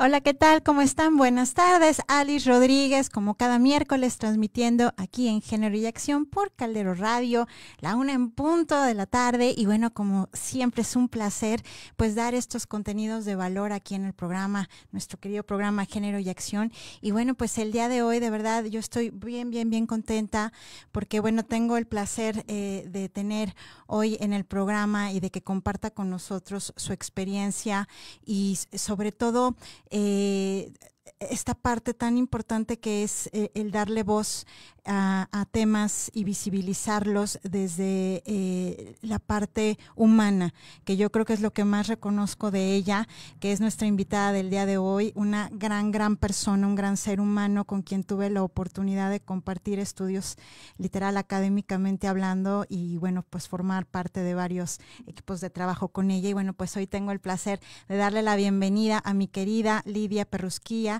Hola, ¿qué tal? ¿Cómo están? Buenas tardes. Alice Rodríguez, como cada miércoles, transmitiendo aquí en Género y Acción por Caldero Radio, la una en punto de la tarde. Y bueno, como siempre es un placer, pues dar estos contenidos de valor aquí en el programa, nuestro querido programa Género y Acción. Y bueno, pues el día de hoy, de verdad, yo estoy bien contenta porque, bueno, tengo el placer de tener hoy en el programa y de que comparta con nosotros su experiencia y sobre todo eh, esta parte tan importante que es el darle voz a temas y visibilizarlos desde la parte humana, que yo creo que es lo que más reconozco de ella, que es nuestra invitada del día de hoy, una gran persona, un gran ser humano con quien tuve la oportunidad de compartir estudios literal académicamente hablando y bueno, pues formar parte de varios equipos de trabajo con ella. Y bueno, pues hoy tengo el placer de darle la bienvenida a mi querida Lidia Perrusquilla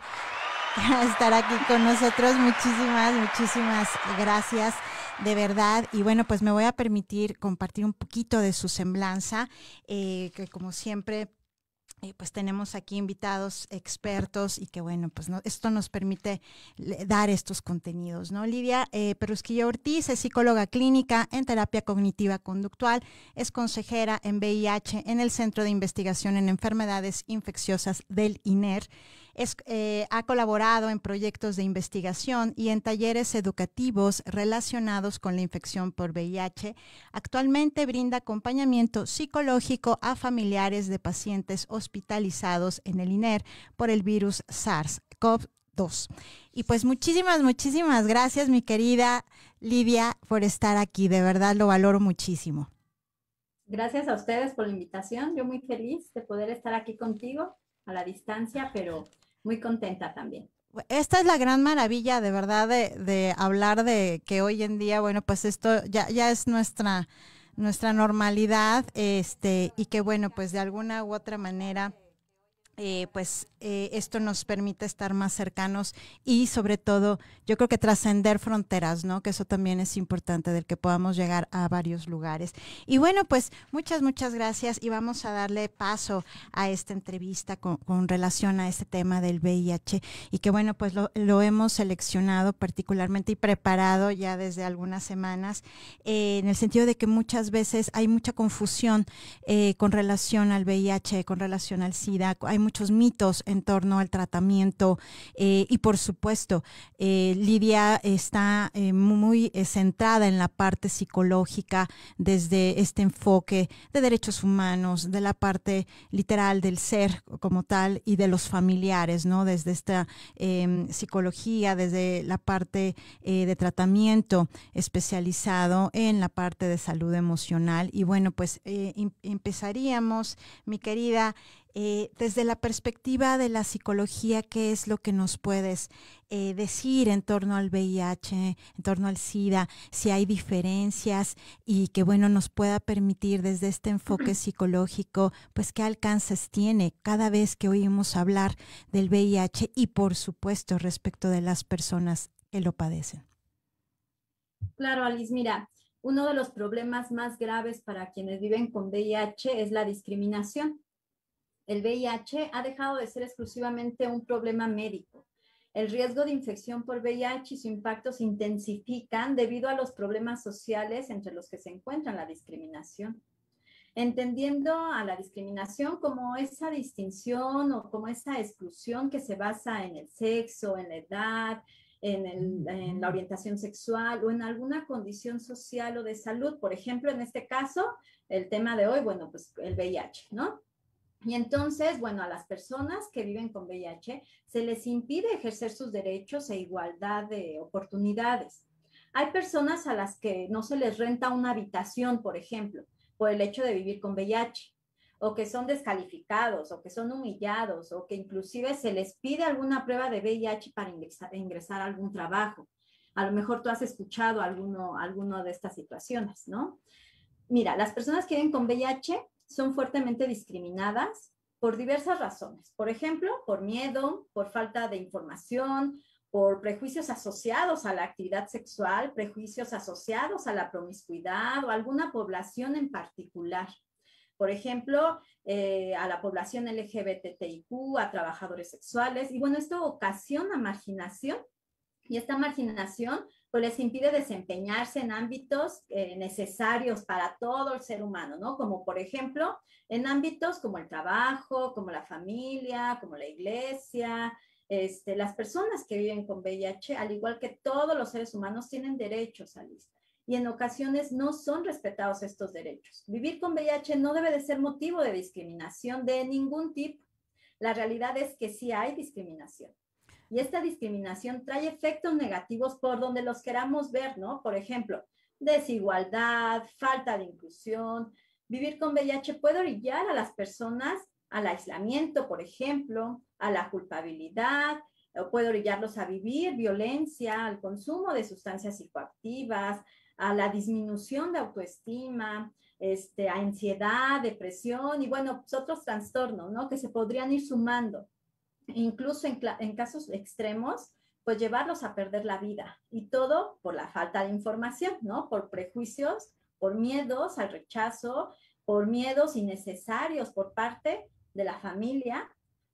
a estar aquí con nosotros. Muchísimas gracias, de verdad. Y bueno, pues me voy a permitir compartir un poquito de su semblanza, que como siempre pues tenemos aquí invitados expertos y que bueno, pues no, esto nos permite dar estos contenidos, ¿no? Lidia Perrusquilla Ortiz es psicóloga clínica en terapia cognitiva conductual, es consejera en VIH en el Centro de Investigación en Enfermedades Infecciosas del INER. Ha colaborado en proyectos de investigación y en talleres educativos relacionados con la infección por VIH. Actualmente brinda acompañamiento psicológico a familiares de pacientes hospitalizados en el INER por el virus SARS-CoV-2. Y pues muchísimas gracias, mi querida Lidia, por estar aquí. De verdad lo valoro muchísimo. Gracias a ustedes por la invitación. Yo muy feliz de poder estar aquí contigo a la distancia, pero muy contenta también. Esta es la gran maravilla, de verdad, de hablar de que hoy en día, bueno, pues esto ya es nuestra normalidad, y que bueno, pues de alguna u otra manera esto nos permite estar más cercanos y sobre todo yo creo que trascender fronteras, ¿no? Que eso también es importante, del que podamos llegar a varios lugares. Y bueno, pues muchas gracias y vamos a darle paso a esta entrevista con relación a este tema del VIH y que bueno, pues lo hemos seleccionado particularmente y preparado ya desde algunas semanas, en el sentido de que muchas veces hay mucha confusión con relación al VIH, con relación al SIDA, hay muchos mitos en torno al tratamiento y por supuesto Lidia está muy centrada en la parte psicológica desde este enfoque de derechos humanos, de la parte literal del ser como tal y de los familiares, ¿no? Desde esta psicología, desde la parte de tratamiento especializado en la parte de salud emocional. Y bueno, pues empezaríamos, mi querida, desde la perspectiva de la psicología, ¿qué es lo que nos puedes decir en torno al VIH, en torno al SIDA, si hay diferencias y que bueno nos pueda permitir desde este enfoque psicológico, pues qué alcances tiene cada vez que oímos hablar del VIH y por supuesto respecto de las personas que lo padecen? Claro, Alice, mira, uno de los problemas más graves para quienes viven con VIH es la discriminación. El VIH ha dejado de ser exclusivamente un problema médico. El riesgo de infección por VIH y su impacto se intensifican debido a los problemas sociales entre los que se encuentra la discriminación. Entendiendo a la discriminación como esa distinción o como esa exclusión que se basa en el sexo, en la edad, en la orientación sexual o en alguna condición social o de salud. Por ejemplo, en este caso, el tema de hoy, bueno, pues el VIH, ¿no? Y entonces, bueno, a las personas que viven con VIH se les impide ejercer sus derechos e igualdad de oportunidades. Hay personas a las que no se les renta una habitación, por ejemplo, por el hecho de vivir con VIH, o que son descalificados, o que son humillados, o que inclusive se les pide alguna prueba de VIH para ingresar a algún trabajo. A lo mejor tú has escuchado alguno de estas situaciones, ¿no? Mira, las personas que viven con VIH son fuertemente discriminadas por diversas razones. Por ejemplo, por miedo, por falta de información, por prejuicios asociados a la actividad sexual, prejuicios asociados a la promiscuidad o alguna población en particular. Por ejemplo, a la población LGBTIQ, a trabajadores sexuales, y bueno, esto ocasiona marginación, y esta marginación pues les impide desempeñarse en ámbitos necesarios para todo el ser humano, ¿no? Como por ejemplo, en ámbitos como el trabajo, como la familia, como la iglesia. Las personas que viven con VIH, al igual que todos los seres humanos, tienen derechos, Alice, y en ocasiones no son respetados estos derechos. Vivir con VIH no debe de ser motivo de discriminación de ningún tipo. La realidad es que sí hay discriminación. Y esta discriminación trae efectos negativos por donde los queramos ver, ¿no? Por ejemplo, desigualdad, falta de inclusión. Vivir con VIH puede orillar a las personas al aislamiento, por ejemplo, a la culpabilidad, o puede orillarlos a vivir violencia, al consumo de sustancias psicoactivas, a la disminución de autoestima, a ansiedad, depresión y bueno, pues otros trastornos, ¿no? Que se podrían ir sumando. Incluso en casos extremos, pues llevarlos a perder la vida. Y todo por la falta de información, ¿no? Por prejuicios, por miedos al rechazo, por miedos innecesarios por parte de la familia,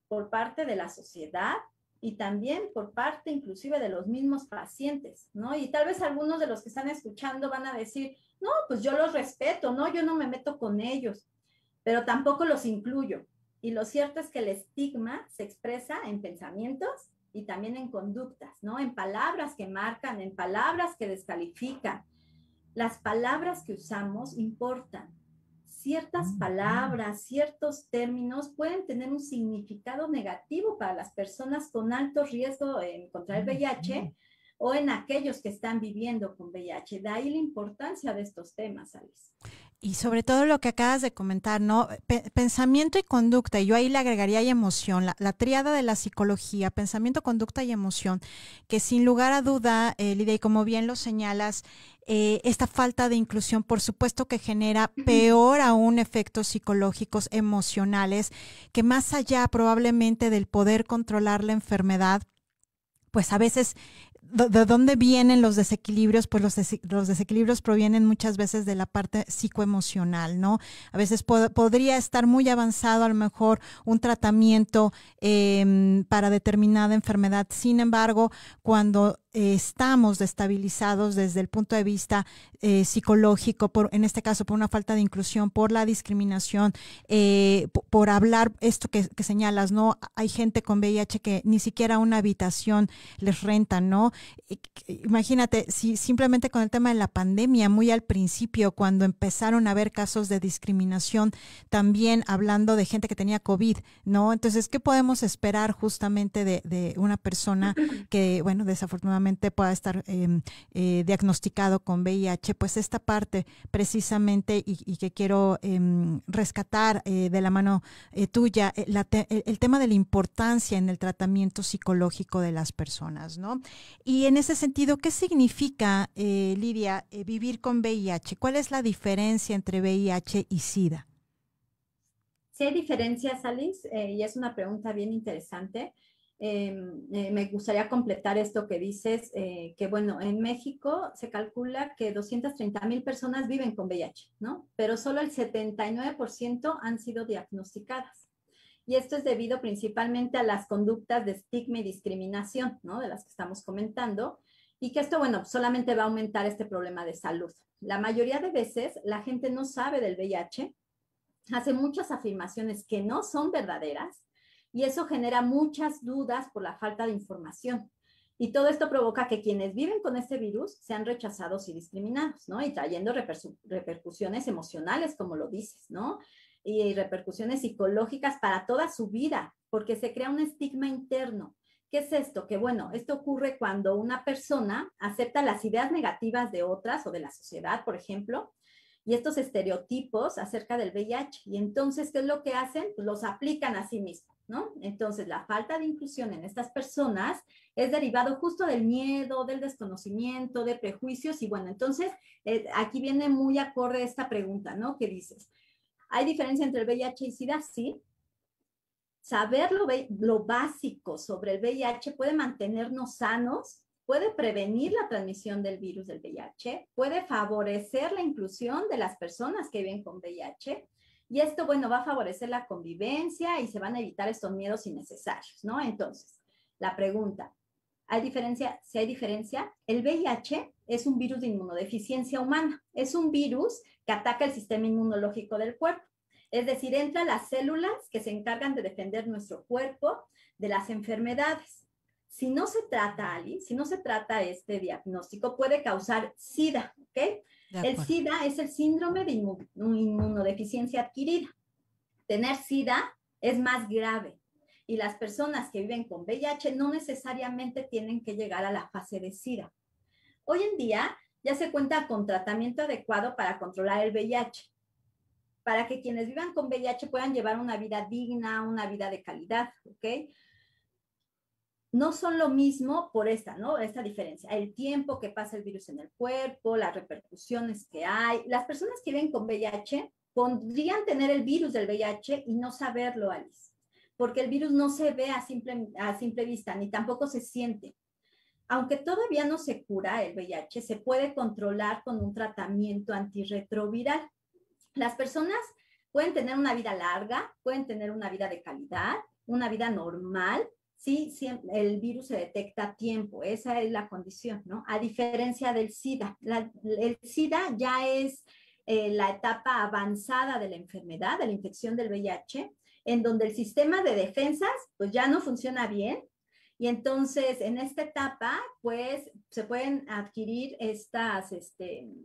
por parte de la sociedad y también por parte inclusive de los mismos pacientes, ¿no? Y tal vez algunos de los que están escuchando van a decir, no, pues yo los respeto, ¿no? Yo no me meto con ellos, pero tampoco los incluyo. Y lo cierto es que el estigma se expresa en pensamientos y también en conductas, ¿no? En palabras que marcan, en palabras que descalifican. Las palabras que usamos importan. Ciertas palabras, ciertos términos pueden tener un significado negativo para las personas con alto riesgo en contraer VIH o en aquellos que están viviendo con VIH. De ahí la importancia de estos temas, Alice. Y sobre todo lo que acabas de comentar, ¿no? Pensamiento y conducta, y yo ahí le agregaría y emoción, la tríada de la psicología, pensamiento, conducta y emoción, que sin lugar a duda, Lidia, y como bien lo señalas, esta falta de inclusión, por supuesto que genera peor aún efectos psicológicos, emocionales, que más allá probablemente del poder controlar la enfermedad, pues a veces de dónde vienen los desequilibrios, pues los desequilibrios provienen muchas veces de la parte psicoemocional, ¿no? A veces podría estar muy avanzado a lo mejor un tratamiento para determinada enfermedad. Sin embargo, cuando estamos destabilizados desde el punto de vista psicológico, en este caso por una falta de inclusión, por la discriminación, por hablar esto que señalas, ¿no? Hay gente con VIH que ni siquiera una habitación les rentan, ¿no? Imagínate, si simplemente con el tema de la pandemia, muy al principio, cuando empezaron a haber casos de discriminación, también hablando de gente que tenía COVID, ¿no? Entonces, ¿qué podemos esperar justamente de una persona que, bueno, desafortunadamente pueda estar diagnosticado con VIH? Pues esta parte precisamente y que quiero rescatar de la mano tuya, el tema de la importancia en el tratamiento psicológico de las personas, ¿no? Y en ese sentido, ¿qué significa, Lidia, vivir con VIH? ¿Cuál es la diferencia entre VIH y SIDA? Sí hay diferencias, Alice, y es una pregunta bien interesante. Me gustaría completar esto que dices, que bueno, en México se calcula que 230,000 personas viven con VIH, ¿no? Pero solo el 79% han sido diagnosticadas. Y esto es debido principalmente a las conductas de estigma y discriminación, ¿no? De las que estamos comentando, y que esto, bueno, solamente va a aumentar este problema de salud. La mayoría de veces la gente no sabe del VIH, hace muchas afirmaciones que no son verdaderas, y eso genera muchas dudas por la falta de información. Y todo esto provoca que quienes viven con este virus sean rechazados y discriminados, ¿no? Y trayendo repercusiones emocionales, como lo dices, ¿no? Y repercusiones psicológicas para toda su vida, porque se crea un estigma interno. ¿Qué es esto? Que bueno, esto ocurre cuando una persona acepta las ideas negativas de otras o de la sociedad, por ejemplo, y estos estereotipos acerca del VIH. Y entonces, ¿qué es lo que hacen? Pues los aplican a sí mismos, ¿no? Entonces, la falta de inclusión en estas personas es derivado justo del miedo, del desconocimiento, de prejuicios. Y bueno, entonces, aquí viene muy acorde esta pregunta, ¿no? ¿Qué dices? ¿Hay diferencia entre el VIH y SIDA? Sí. Saber lo básico sobre el VIH puede mantenernos sanos, puede prevenir la transmisión del virus del VIH, puede favorecer la inclusión de las personas que viven con VIH, Y esto, bueno, va a favorecer la convivencia y se van a evitar estos miedos innecesarios, ¿no? Entonces, la pregunta, ¿hay diferencia? Si hay diferencia, el VIH es un virus de inmunodeficiencia humana. Es un virus que ataca el sistema inmunológico del cuerpo. Es decir, entra a las células que se encargan de defender nuestro cuerpo de las enfermedades. Si no se trata, Ali, si no se trata este diagnóstico, puede causar SIDA, ¿ok? El SIDA es el síndrome de inmunodeficiencia adquirida. Tener SIDA es más grave y las personas que viven con VIH no necesariamente tienen que llegar a la fase de SIDA. Hoy en día ya se cuenta con tratamiento adecuado para controlar el VIH, para que quienes vivan con VIH puedan llevar una vida digna, una vida de calidad, ¿ok? No son lo mismo por esta, ¿no? Esta diferencia. El tiempo que pasa el virus en el cuerpo, las repercusiones que hay. Las personas que viven con VIH podrían tener el virus del VIH y no saberlo, Alice, porque el virus no se ve a simple vista, ni tampoco se siente. Aunque todavía no se cura el VIH, se puede controlar con un tratamiento antirretroviral. Las personas pueden tener una vida larga, pueden tener una vida de calidad, una vida normal, sí, el virus se detecta a tiempo, esa es la condición, ¿no? A diferencia del SIDA. El SIDA ya es la etapa avanzada de la enfermedad, de la infección del VIH, en donde el sistema de defensas pues ya no funciona bien. Y entonces, en esta etapa, pues, se pueden adquirir estas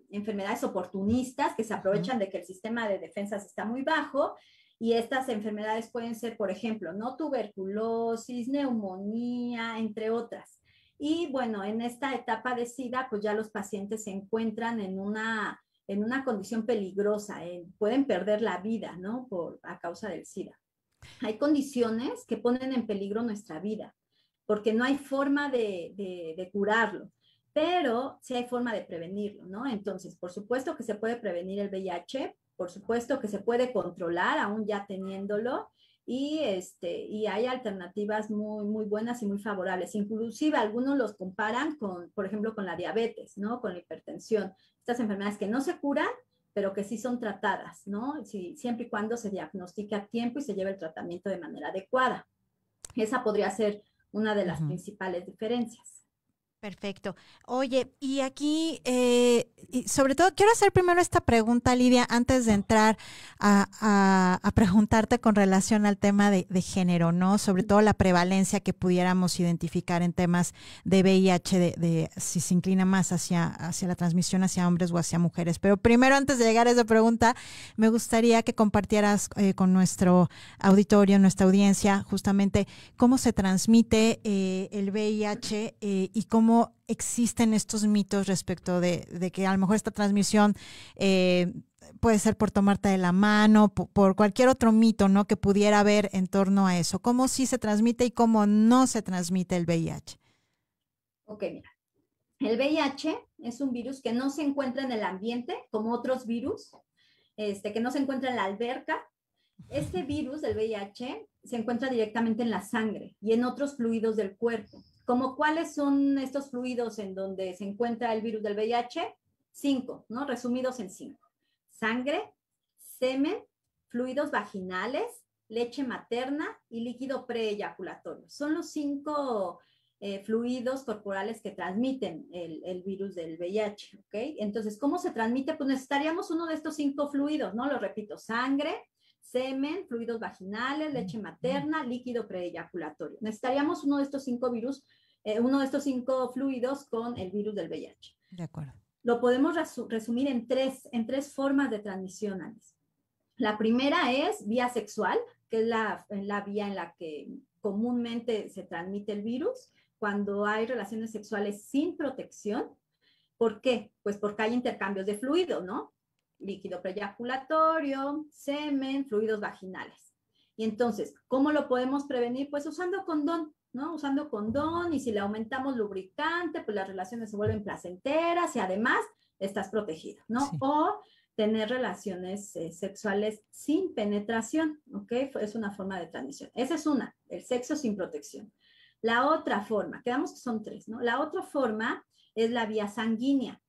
enfermedades oportunistas que se aprovechan de que el sistema de defensas está muy bajo. Y estas enfermedades pueden ser, por ejemplo, ¿no? Tuberculosis, neumonía, entre otras. Y bueno, en esta etapa de SIDA, pues ya los pacientes se encuentran en una condición peligrosa, pueden perder la vida, ¿no? A causa del SIDA. Hay condiciones que ponen en peligro nuestra vida, porque no hay forma de curarlo, pero sí hay forma de prevenirlo, ¿no? Entonces, por supuesto que se puede prevenir el VIH, por supuesto que se puede controlar aún ya teniéndolo, y hay alternativas muy, muy buenas y muy favorables. Inclusive algunos los comparan con, por ejemplo, con la diabetes, ¿no? Con la hipertensión. Estas enfermedades que no se curan, pero que sí son tratadas, ¿no? Siempre y cuando se diagnostique a tiempo y se lleve el tratamiento de manera adecuada. Esa podría ser una de las principales diferencias. Perfecto. Oye, y aquí, y sobre todo, quiero hacer primero esta pregunta, Lidia, antes de entrar a preguntarte con relación al tema de género, ¿no? Sobre todo la prevalencia que pudiéramos identificar en temas de VIH, de si se inclina más hacia la transmisión hacia hombres o hacia mujeres. Pero primero, antes de llegar a esa pregunta, me gustaría que compartieras con nuestro auditorio, nuestra audiencia, justamente cómo se transmite el VIH y cómo existen estos mitos respecto de que a lo mejor esta transmisión puede ser por tomarte de la mano, por cualquier otro mito, ¿no? Que pudiera haber en torno a eso. ¿Cómo sí se transmite y cómo no se transmite el VIH? Ok, mira. El VIH es un virus que no se encuentra en el ambiente como otros virus, que no se encuentra en la alberca. Este virus del VIH se encuentra directamente en la sangre y en otros fluidos del cuerpo. ¿Como cuáles son estos fluidos en donde se encuentra el virus del VIH? 5, ¿no? Resumidos en 5. Sangre, semen, fluidos vaginales, leche materna y líquido preeyaculatorio. Son los 5 fluidos corporales que transmiten el virus del VIH, ¿ok? Entonces, ¿cómo se transmite? Pues necesitaríamos uno de estos 5 fluidos, ¿no? Lo repito, sangre, semen, fluidos vaginales, leche materna, líquido preeyaculatorio. Necesitaríamos uno de estos 5 virus, uno de estos 5 fluidos con el virus del VIH. De acuerdo. Lo podemos resumir en tres formas de transmisión, Alice. La primera es vía sexual, que es la vía en la que comúnmente se transmite el virus, cuando hay relaciones sexuales sin protección. ¿Por qué? Pues porque hay intercambios de fluido, ¿no? Líquido preeyaculatorio, semen, fluidos vaginales. Y entonces, ¿cómo lo podemos prevenir? Pues usando condón, ¿no? Usando condón, y si le aumentamos lubricante, pues las relaciones se vuelven placenteras y además estás protegido, ¿no? Sí. O tener relaciones sexuales sin penetración, ¿ok? Es una forma de transmisión. Esa es una, el sexo sin protección. La otra forma, quedamos que son 3, ¿no? La otra forma es la vía sanguínea.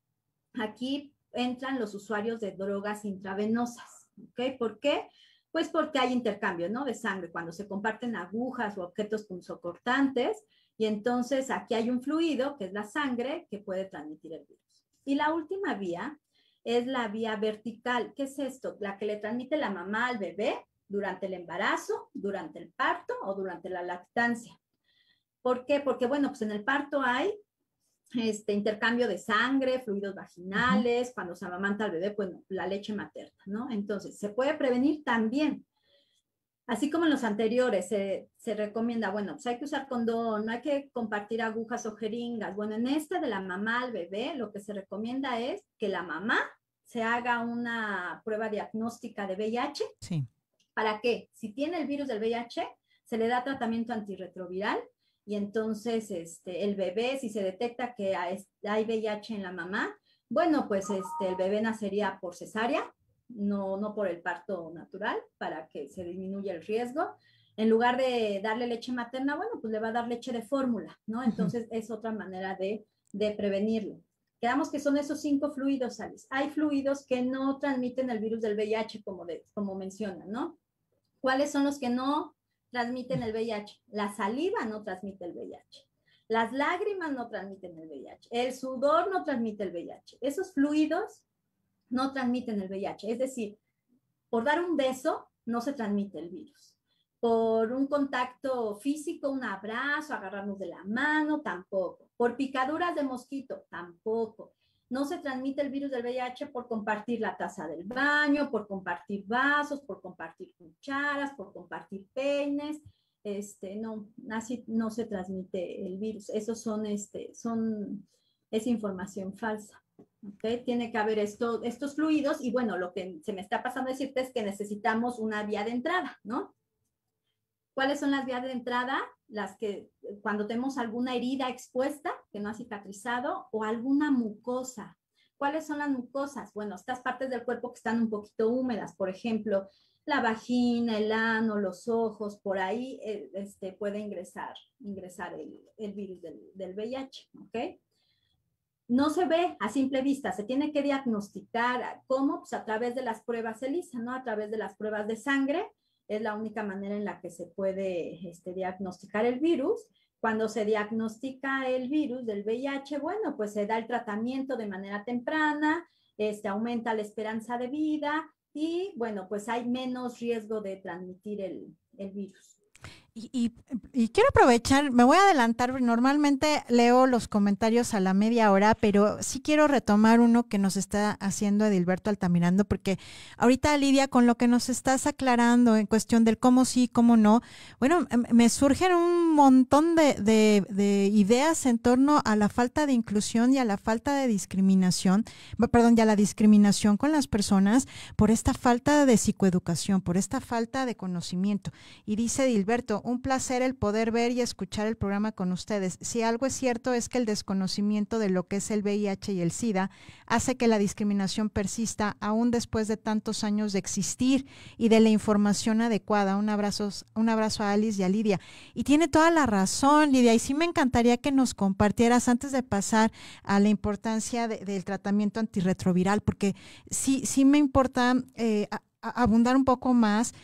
Aquí entran los usuarios de drogas intravenosas, ¿ok? ¿Por qué? Pues porque hay intercambio, ¿no? De sangre, cuando se comparten agujas o objetos punzocortantes, y entonces aquí hay un fluido, que es la sangre, que puede transmitir el virus. Y la última vía es la vía vertical. ¿Qué es esto? La que le transmite la mamá al bebé durante el embarazo, durante el parto o durante la lactancia. ¿Por qué? Porque, bueno, pues en el parto hay intercambio de sangre, fluidos vaginales, cuando se amamanta al bebé, pues la leche materna, ¿no? Entonces, se puede prevenir también. Así como en los anteriores, se recomienda, bueno, pues hay que usar condón, no hay que compartir agujas o jeringas. Bueno, en este de la mamá al bebé, lo que se recomienda es que la mamá se haga una prueba diagnóstica de VIH. Sí. ¿Para qué? Si tiene el virus del VIH, se le da tratamiento antirretroviral y entonces el bebé, si se detecta que hay VIH en la mamá, bueno, pues el bebé nacería por cesárea, no por el parto natural, para que se disminuya el riesgo. En lugar de darle leche materna, bueno, pues le va a dar leche de fórmula, ¿no? Entonces es otra manera de prevenirlo. Quedamos que son esos 5 fluidos, Alice. Hay fluidos que no transmiten el virus del VIH, como mencionan, ¿no? ¿Cuáles son los que no transmiten el VIH? La saliva no transmite el VIH. Las lágrimas no transmiten el VIH. El sudor no transmite el VIH. Esos fluidos no transmiten el VIH. Es decir, por dar un beso no se transmite el virus. Por un contacto físico, un abrazo, agarrarnos de la mano, tampoco. Por picaduras de mosquito, tampoco. No se transmite el virus del VIH por compartir la taza del baño, por compartir vasos, por compartir cucharas, por compartir peines. No, así no se transmite el virus. Esos es información falsa. ¿Okay? Tiene que haber estos fluidos y bueno, lo que se me está pasando a decirte es que necesitamos una vía de entrada, ¿no? ¿Cuáles son las vías de entrada? Las que cuando tenemos alguna herida expuesta que no ha cicatrizado o alguna mucosa. ¿Cuáles son las mucosas? Bueno, estas partes del cuerpo que están un poquito húmedas, por ejemplo, la vagina, el ano, los ojos, por ahí puede ingresar el virus del VIH, ¿ok? No se ve a simple vista, se tiene que diagnosticar. ¿Cómo? Pues a través de las pruebas ELISA, ¿no? A través de las pruebas de sangre, es la única manera en la que se puede diagnosticar el virus. Cuando se diagnostica el virus del VIH, bueno, pues se da el tratamiento de manera temprana, aumenta la esperanza de vida y, bueno, pues hay menos riesgo de transmitir el virus. Y quiero aprovechar, me voy a adelantar, normalmente leo los comentarios a la media hora, pero sí quiero retomar uno que nos está haciendo Edilberto Altamirano, porque ahorita, Lidia, con lo que nos estás aclarando en cuestión del cómo sí, cómo no, bueno, me surgen un montón de ideas en torno a la falta de inclusión y a la falta de discriminación, perdón, y a la discriminación con las personas por esta falta de psicoeducación, por esta falta de conocimiento. Y dice Edilberto, un placer el poder ver y escuchar el programa con ustedes. Si algo es cierto es que el desconocimiento de lo que es el VIH y el SIDA hace que la discriminación persista aún después de tantos años de existir y de la información adecuada. Un abrazo a Alice y a Lidia. Y tiene toda la razón, Lidia, y sí me encantaría que nos compartieras antes de pasar a la importancia del tratamiento antirretroviral, porque sí me importa abundar un poco más,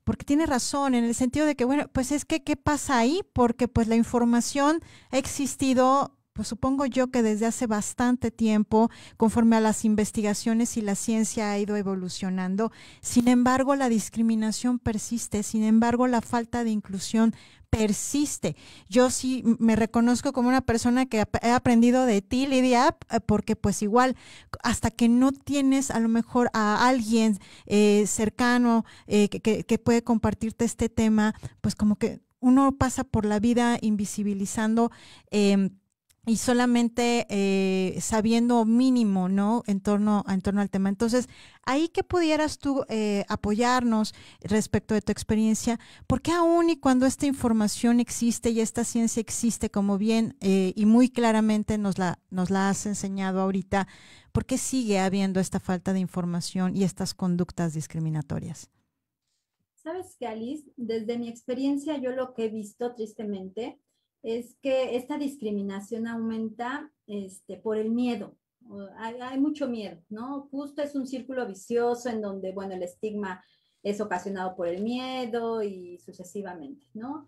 porque tiene razón en el sentido de que, bueno, pues es que, ¿qué pasa ahí? Porque pues la información ha existido, pues supongo yo que desde hace bastante tiempo, conforme a las investigaciones y la ciencia ha ido evolucionando. Sin embargo, la discriminación persiste, sin embargo, la falta de inclusión persiste. Yo sí me reconozco como una persona que he aprendido de ti, Lidia, porque pues igual hasta que no tienes a lo mejor a alguien cercano que puede compartirte este tema, pues como que uno pasa por la vida invisibilizando y solamente sabiendo mínimo, ¿no? En torno al tema. Entonces, ahí que pudieras tú apoyarnos respecto de tu experiencia, porque aún y cuando esta información existe y esta ciencia existe, como bien y muy claramente nos la has enseñado ahorita, ¿por qué sigue habiendo esta falta de información y estas conductas discriminatorias? ¿Sabes qué, Alice? Desde mi experiencia, yo lo que he visto tristemente es que esta discriminación aumenta por el miedo. Hay mucho miedo, ¿no? Justo es un círculo vicioso en donde, bueno, el estigma es ocasionado por el miedo y sucesivamente, ¿no?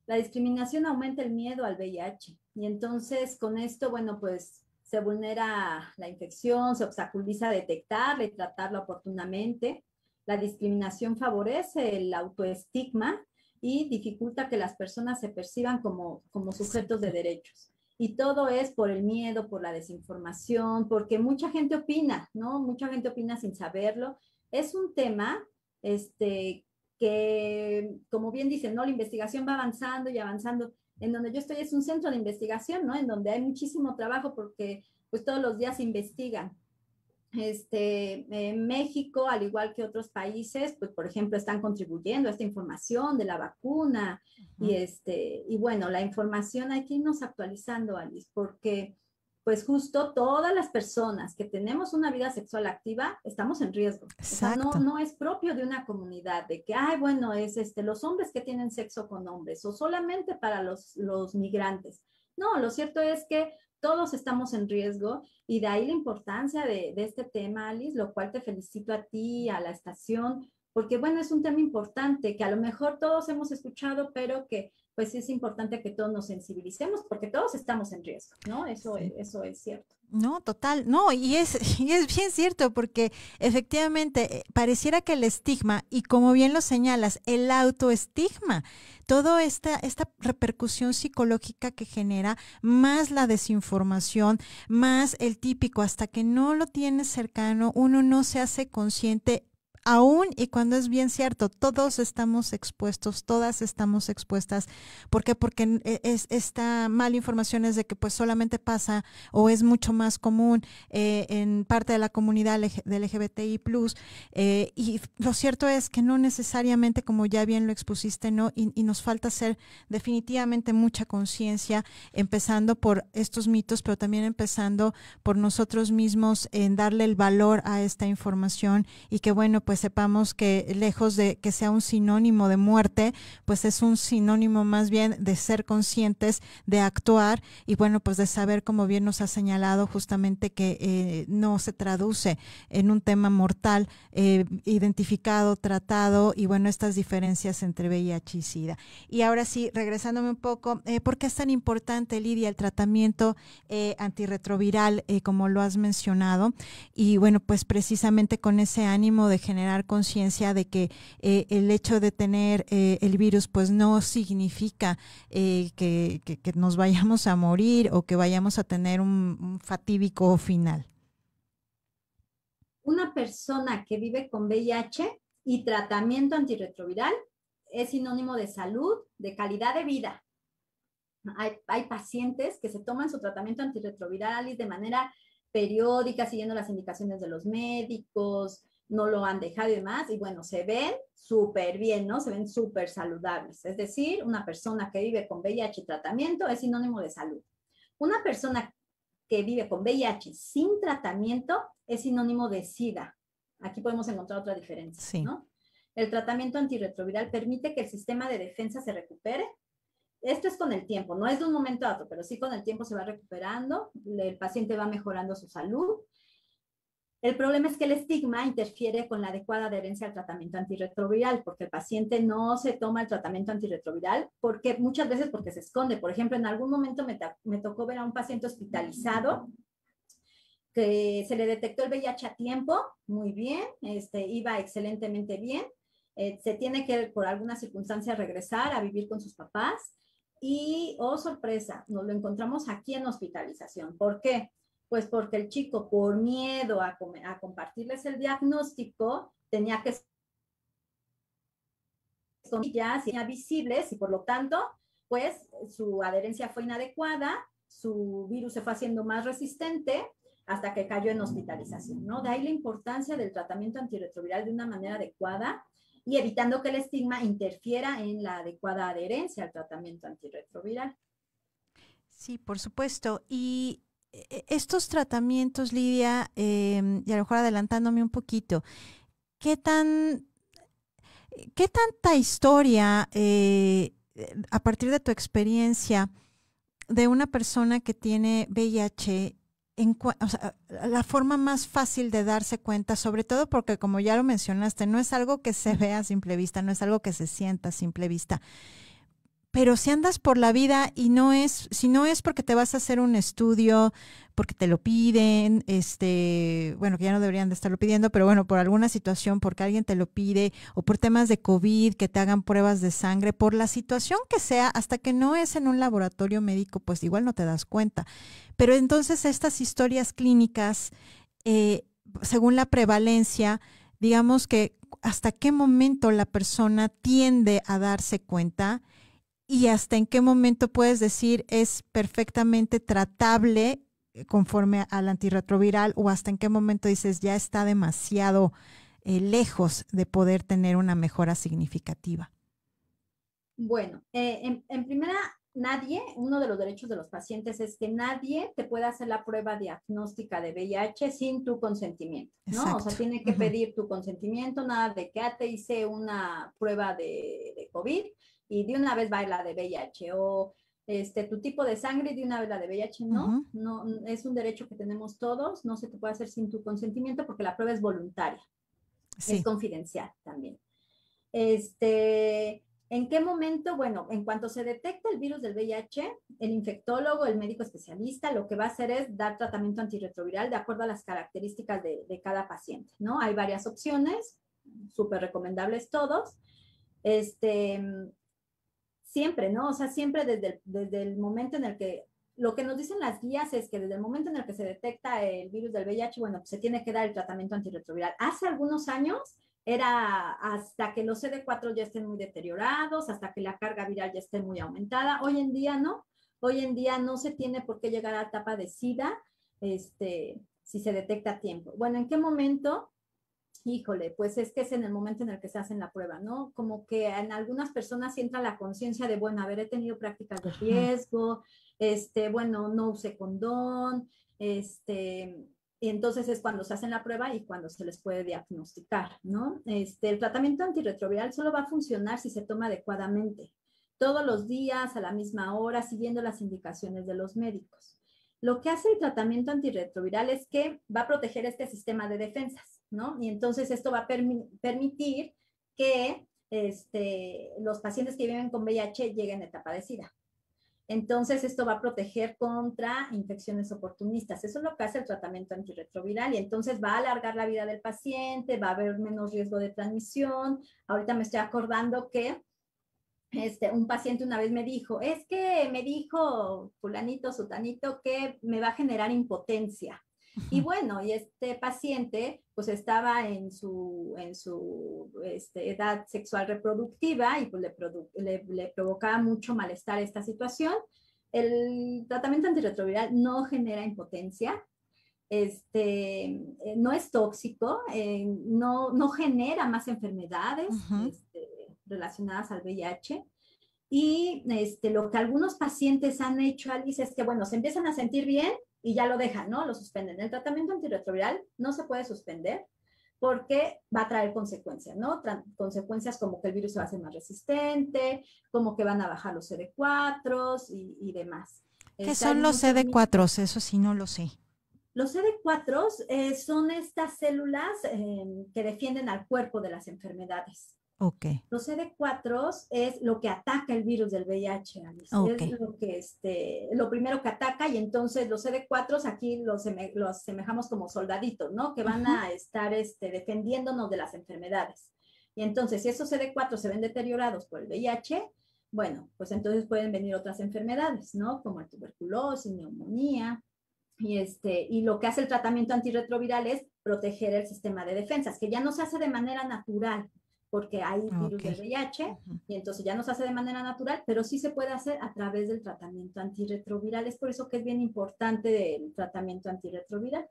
La discriminación aumenta el miedo al VIH y entonces con esto, bueno, pues se vulnera la infección, se obstaculiza detectarla y tratarla oportunamente. La discriminación favorece el autoestigma y dificulta que las personas se perciban como sujetos de derechos. Y todo es por el miedo, por la desinformación, porque mucha gente opina, ¿no? Mucha gente opina sin saberlo. Es un tema que, como bien dicen, ¿no? La investigación va avanzando y avanzando. En donde yo estoy es un centro de investigación, ¿no? En donde hay muchísimo trabajo porque pues todos los días se investigan. México, al igual que otros países, pues por ejemplo, están contribuyendo a esta información de la vacuna y bueno, la información hay que irnos actualizando, Alice, porque pues justo todas las personas que tenemos una vida sexual activa estamos en riesgo. Exacto. O sea, no es propio de una comunidad de que, ay, bueno, es los hombres que tienen sexo con hombres o solamente para los migrantes. No, lo cierto es que todos estamos en riesgo y de ahí la importancia de este tema, Alice, lo cual te felicito a ti, a la estación, porque bueno, es un tema importante que a lo mejor todos hemos escuchado, pero que pues es importante que todos nos sensibilicemos porque todos estamos en riesgo, ¿no? Eso es cierto. No, total, no, y es bien cierto, porque efectivamente pareciera que el estigma, y como bien lo señalas, el autoestigma, toda esta repercusión psicológica que genera, más la desinformación, más el típico, hasta que no lo tienes cercano, uno no se hace consciente. Aún y cuando es bien cierto, todos estamos expuestos, todas estamos expuestas. ¿Por qué? Porque esta mala información es de que pues solamente pasa o es mucho más común en parte de la comunidad del LGBTI+, y lo cierto es que no necesariamente, como ya bien lo expusiste, ¿no? Y nos falta hacer definitivamente mucha conciencia, empezando por estos mitos, pero también empezando por nosotros mismos en darle el valor a esta información y que bueno, pues sepamos que lejos de que sea un sinónimo de muerte, pues es un sinónimo más bien de ser conscientes, de actuar y bueno, pues de saber, como bien nos ha señalado, justamente que no se traduce en un tema mortal, identificado, tratado y bueno, estas diferencias entre VIH y SIDA. Y ahora sí, regresándome un poco, ¿por qué es tan importante, Lidia, el tratamiento antirretroviral, como lo has mencionado? Y bueno, pues precisamente con ese ánimo de generar conciencia de que el hecho de tener el virus pues no significa que nos vayamos a morir o que vayamos a tener un fatídico final. Una persona que vive con VIH y tratamiento antirretroviral es sinónimo de salud, de calidad de vida. Hay pacientes que se toman su tratamiento antirretroviral de manera periódica, siguiendo las indicaciones de los médicos, no lo han dejado y demás, y bueno, se ven súper bien, ¿no? Se ven súper saludables. Es decir, una persona que vive con VIH y tratamiento es sinónimo de salud. Una persona que vive con VIH sin tratamiento es sinónimo de SIDA. Aquí podemos encontrar otra diferencia, sí, ¿no? El tratamiento antirretroviral permite que el sistema de defensa se recupere. Esto es con el tiempo, no es de un momento a otro, pero sí con el tiempo se va recuperando, el paciente va mejorando su salud. El problema es que el estigma interfiere con la adecuada adherencia al tratamiento antirretroviral, porque el paciente no se toma el tratamiento antirretroviral, porque muchas veces porque se esconde. Por ejemplo, en algún momento me tocó ver a un paciente hospitalizado que se le detectó el VIH a tiempo, muy bien, iba excelentemente bien, se tiene que por alguna circunstancia regresar a vivir con sus papás y, oh sorpresa, nos lo encontramos aquí en hospitalización. ¿Por qué? Pues porque el chico, por miedo a compartirles el diagnóstico, tenía que ya visibles y por lo tanto, pues su adherencia fue inadecuada, su virus se fue haciendo más resistente hasta que cayó en hospitalización, ¿no? De ahí la importancia del tratamiento antirretroviral de una manera adecuada y evitando que el estigma interfiera en la adecuada adherencia al tratamiento antirretroviral. Sí, por supuesto. Y estos tratamientos, Lidia, y a lo mejor adelantándome un poquito, ¿qué tanta historia, a partir de tu experiencia, de una persona que tiene VIH o sea, la forma más fácil de darse cuenta, sobre todo porque como ya lo mencionaste, no es algo que se vea a simple vista, no es algo que se sienta a simple vista. Pero si andas por la vida y si no es porque te vas a hacer un estudio, porque te lo piden, bueno, que ya no deberían de estarlo pidiendo, pero bueno, por alguna situación, porque alguien te lo pide, o por temas de COVID, que te hagan pruebas de sangre, por la situación que sea, hasta que no es en un laboratorio médico, pues igual no te das cuenta. Pero entonces estas historias clínicas, según la prevalencia, digamos que hasta qué momento la persona tiende a darse cuenta y hasta en qué momento puedes decir es perfectamente tratable conforme al antirretroviral o hasta en qué momento dices ya está demasiado lejos de poder tener una mejora significativa. Bueno, en primera, uno de los derechos de los pacientes es que nadie te pueda hacer la prueba diagnóstica de VIH sin tu consentimiento, ¿no? Exacto. O sea, tiene que pedir tu consentimiento, nada de que te hice una prueba de COVID y de una vez va la de VIH o tu tipo de sangre y de una vez la de VIH, no, no, es un derecho que tenemos todos, no se te puede hacer sin tu consentimiento porque la prueba es voluntaria, es confidencial también. ¿En qué momento? Bueno, en cuanto se detecta el virus del VIH, el infectólogo, el médico especialista, lo que va a hacer es dar tratamiento antirretroviral de acuerdo a las características de cada paciente, ¿no? Hay varias opciones, súper recomendables todos. Siempre, ¿no? O sea, siempre desde el momento en el que, lo que nos dicen las guías es que desde el momento en el que se detecta el virus del VIH, bueno, pues se tiene que dar el tratamiento antirretroviral. Hace algunos años era hasta que los CD4 ya estén muy deteriorados, hasta que la carga viral ya esté muy aumentada. Hoy en día no. Hoy en día no se tiene por qué llegar a la etapa de SIDA si se detecta a tiempo. Bueno, ¿en qué momento? Híjole, pues es que es en el momento en el que se hacen la prueba, ¿no? Como que en algunas personas entra la conciencia de, bueno, he tenido prácticas de riesgo, bueno, no usé condón, y entonces es cuando se hacen la prueba y cuando se les puede diagnosticar, ¿no? El tratamiento antirretroviral solo va a funcionar si se toma adecuadamente, todos los días, a la misma hora, siguiendo las indicaciones de los médicos. Lo que hace el tratamiento antirretroviral es que va a proteger este sistema de defensas, ¿no? Y entonces esto va a permitir que los pacientes que viven con VIH lleguen a etapa de SIDA. Entonces esto va a proteger contra infecciones oportunistas. Eso es lo que hace el tratamiento antirretroviral y entonces va a alargar la vida del paciente, va a haber menos riesgo de transmisión. Ahorita me estoy acordando que un paciente una vez me dijo, es que me dijo fulanito, sutanito, que me va a generar impotencia. Y bueno, y este paciente pues estaba en su edad sexual reproductiva y pues le provocaba mucho malestar esta situación. El tratamiento antirretroviral no genera impotencia, no es tóxico, no genera más enfermedades relacionadas al VIH. Y lo que algunos pacientes han hecho, Alice, es que, bueno, se empiezan a sentir bien y ya lo dejan, ¿no? Lo suspenden. El tratamiento antirretroviral no se puede suspender porque va a traer consecuencias, ¿no? Consecuencias como que el virus se va a hacer más resistente, como que van a bajar los CD4 y demás. ¿Qué son los CD4? Eso sí no lo sé. Los CD4 son estas células que defienden al cuerpo de las enfermedades. Okay. Los CD4 es lo que ataca el virus del VIH, Alice. Okay. Es lo que lo primero que ataca y entonces los CD4 aquí los asemejamos como soldaditos, ¿no? Que van a estar defendiéndonos de las enfermedades. Y entonces si esos CD4 se ven deteriorados por el VIH, bueno, pues entonces pueden venir otras enfermedades, ¿no? Como la tuberculosis, neumonía. Y lo que hace el tratamiento antirretroviral es proteger el sistema de defensas, que ya no se hace de manera natural, porque hay virus del VIH, y entonces ya no se hace de manera natural, pero sí se puede hacer a través del tratamiento antirretroviral. Es por eso que es bien importante el tratamiento antirretroviral.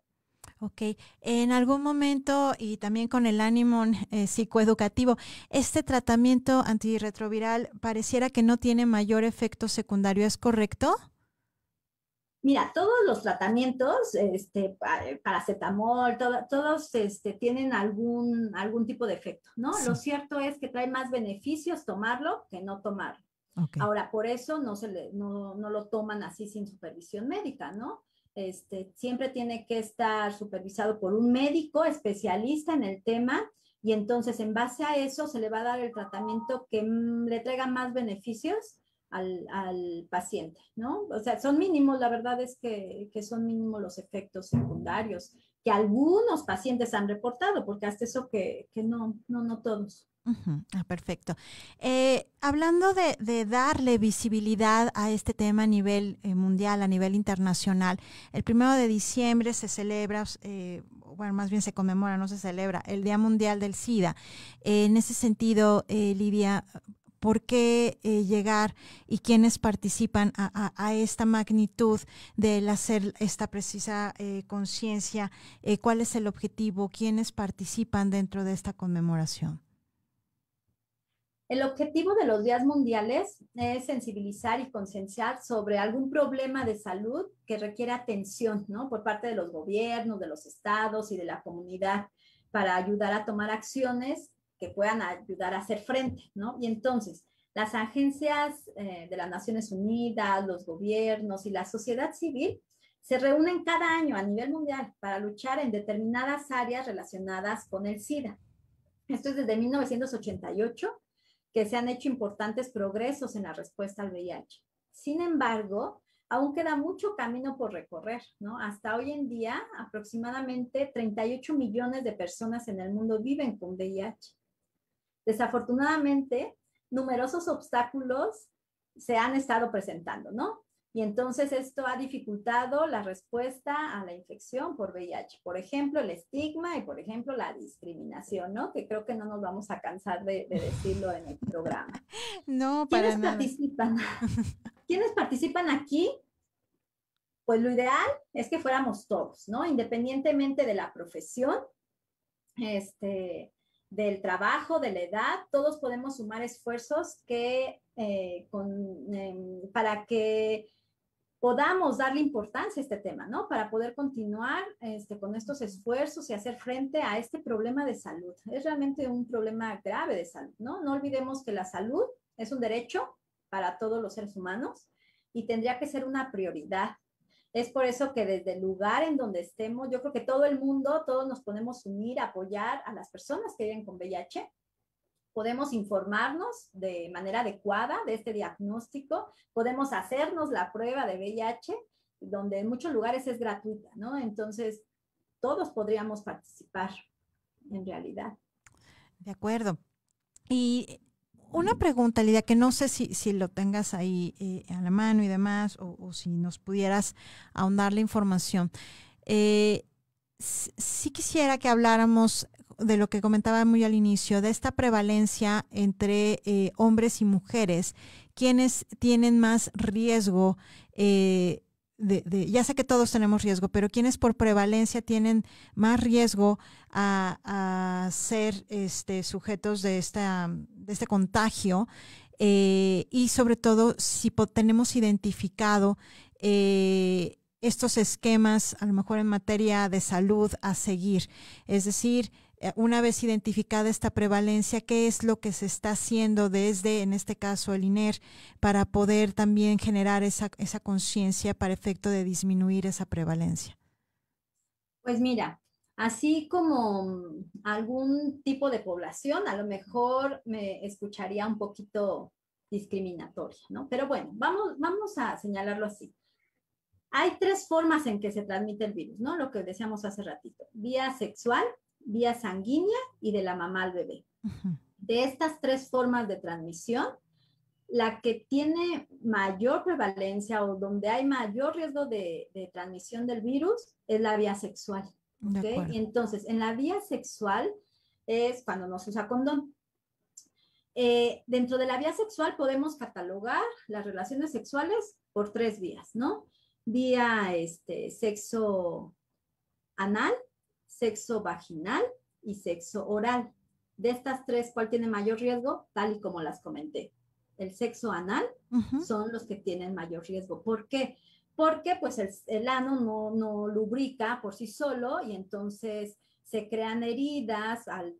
Ok, en algún momento y también con el ánimo psicoeducativo, este tratamiento antirretroviral pareciera que no tiene mayor efecto secundario, ¿es correcto? Mira, todos los tratamientos, paracetamol, todos tienen algún tipo de efecto, ¿no? Sí. Lo cierto es que trae más beneficios tomarlo que no tomarlo. Okay. Ahora, por eso no lo toman así sin supervisión médica, ¿no? siempre tiene que estar supervisado por un médico especialista en el tema y entonces en base a eso se le va a dar el tratamiento que le traiga más beneficios al paciente, ¿no? O sea, son mínimos, la verdad es que son mínimos los efectos secundarios que algunos pacientes han reportado, porque hasta eso que no todos. Perfecto. Hablando de darle visibilidad a este tema a nivel mundial, a nivel internacional, el 1 de diciembre se celebra, bueno, más bien se conmemora, no se celebra, el Día Mundial del SIDA. En ese sentido, Lidia, ¿por qué llegar y quiénes participan a esta magnitud del hacer esta precisa conciencia? ¿Cuál es el objetivo? ¿Quiénes participan dentro de esta conmemoración? El objetivo de los días mundiales es sensibilizar y concienciar sobre algún problema de salud que requiere atención, ¿no? Por parte de los gobiernos, de los estados y de la comunidad para ayudar a tomar acciones que puedan ayudar a hacer frente, ¿no? Y entonces, las agencias de las Naciones Unidas, los gobiernos y la sociedad civil se reúnen cada año a nivel mundial para luchar en determinadas áreas relacionadas con el SIDA. Esto es desde 1988 que se han hecho importantes progresos en la respuesta al VIH. Sin embargo, aún queda mucho camino por recorrer, ¿no? Hasta hoy en día, aproximadamente 38 millones de personas en el mundo viven con VIH. Desafortunadamente, numerosos obstáculos se han estado presentando, ¿no? Y entonces esto ha dificultado la respuesta a la infección por VIH. Por ejemplo, el estigma y, por ejemplo, la discriminación, ¿no? Que creo que no nos vamos a cansar de decirlo en el programa. No, para ¿Quiénes nada. participan? ¿Quiénes participan aquí? Pues lo ideal es que fuéramos todos, ¿no? Independientemente de la profesión, del trabajo, de la edad, todos podemos sumar esfuerzos para que podamos darle importancia a este tema, ¿no? Para poder continuar con estos esfuerzos y hacer frente a este problema de salud. Es realmente un problema grave de salud, ¿no? No olvidemos que la salud es un derecho para todos los seres humanos y tendría que ser una prioridad. Es por eso que desde el lugar en donde estemos, yo creo que todo el mundo, todos nos podemos unir, apoyar a las personas que viven con VIH. Podemos informarnos de manera adecuada de este diagnóstico, podemos hacernos la prueba de VIH, donde en muchos lugares es gratuita, ¿no? Entonces, todos podríamos participar en realidad. De acuerdo. Y una pregunta, Lidia, que no sé si lo tengas ahí a la mano y demás, o si nos pudieras ahondar la información. Sí quisiera que habláramos de lo que comentaba muy al inicio, de esta prevalencia entre hombres y mujeres, quienes tienen más riesgo ya sé que todos tenemos riesgo, pero quienes por prevalencia tienen más riesgo a ser sujetos de este contagio, y sobre todo si tenemos identificado estos esquemas, a lo mejor en materia de salud, a seguir. Es decir, una vez identificada esta prevalencia, ¿qué es lo que se está haciendo desde, en este caso, el INER, para poder también generar esa conciencia para efecto de disminuir esa prevalencia? Pues mira, así como algún tipo de población, a lo mejor me escucharía un poquito discriminatoria, ¿no? Pero bueno, vamos a señalarlo así. Hay 3 formas en que se transmite el virus, ¿no? Lo que decíamos hace ratito. Vía sexual, vía sanguínea y de la mamá al bebé. De estas 3 formas de transmisión, la que tiene mayor prevalencia o donde hay mayor riesgo de transmisión del virus es la vía sexual. ¿Okay? Y entonces, en la vía sexual es cuando no se usa condón. Dentro de la vía sexual podemos catalogar las relaciones sexuales por 3 vías, ¿no? Vía sexo anal, sexo vaginal y sexo oral. De estas 3, ¿cuál tiene mayor riesgo? Tal y como las comenté. El sexo anal son los que tienen mayor riesgo. ¿Por qué? Porque pues el ano no lubrica por sí solo y entonces se crean heridas al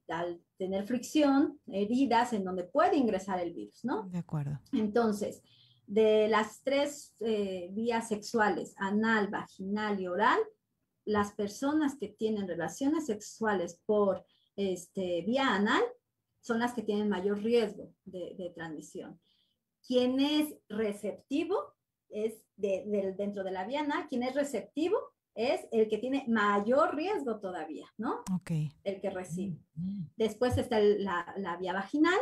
tener fricción, heridas en donde puede ingresar el virus, ¿no? De acuerdo. Entonces, De las tres vías sexuales, anal, vaginal y oral, las personas que tienen relaciones sexuales por vía anal son las que tienen mayor riesgo de transmisión. Quien es receptivo es dentro de la vía anal, quien es receptivo es el que tiene mayor riesgo todavía, ¿no? Okay. El que recibe. Después está la vía vaginal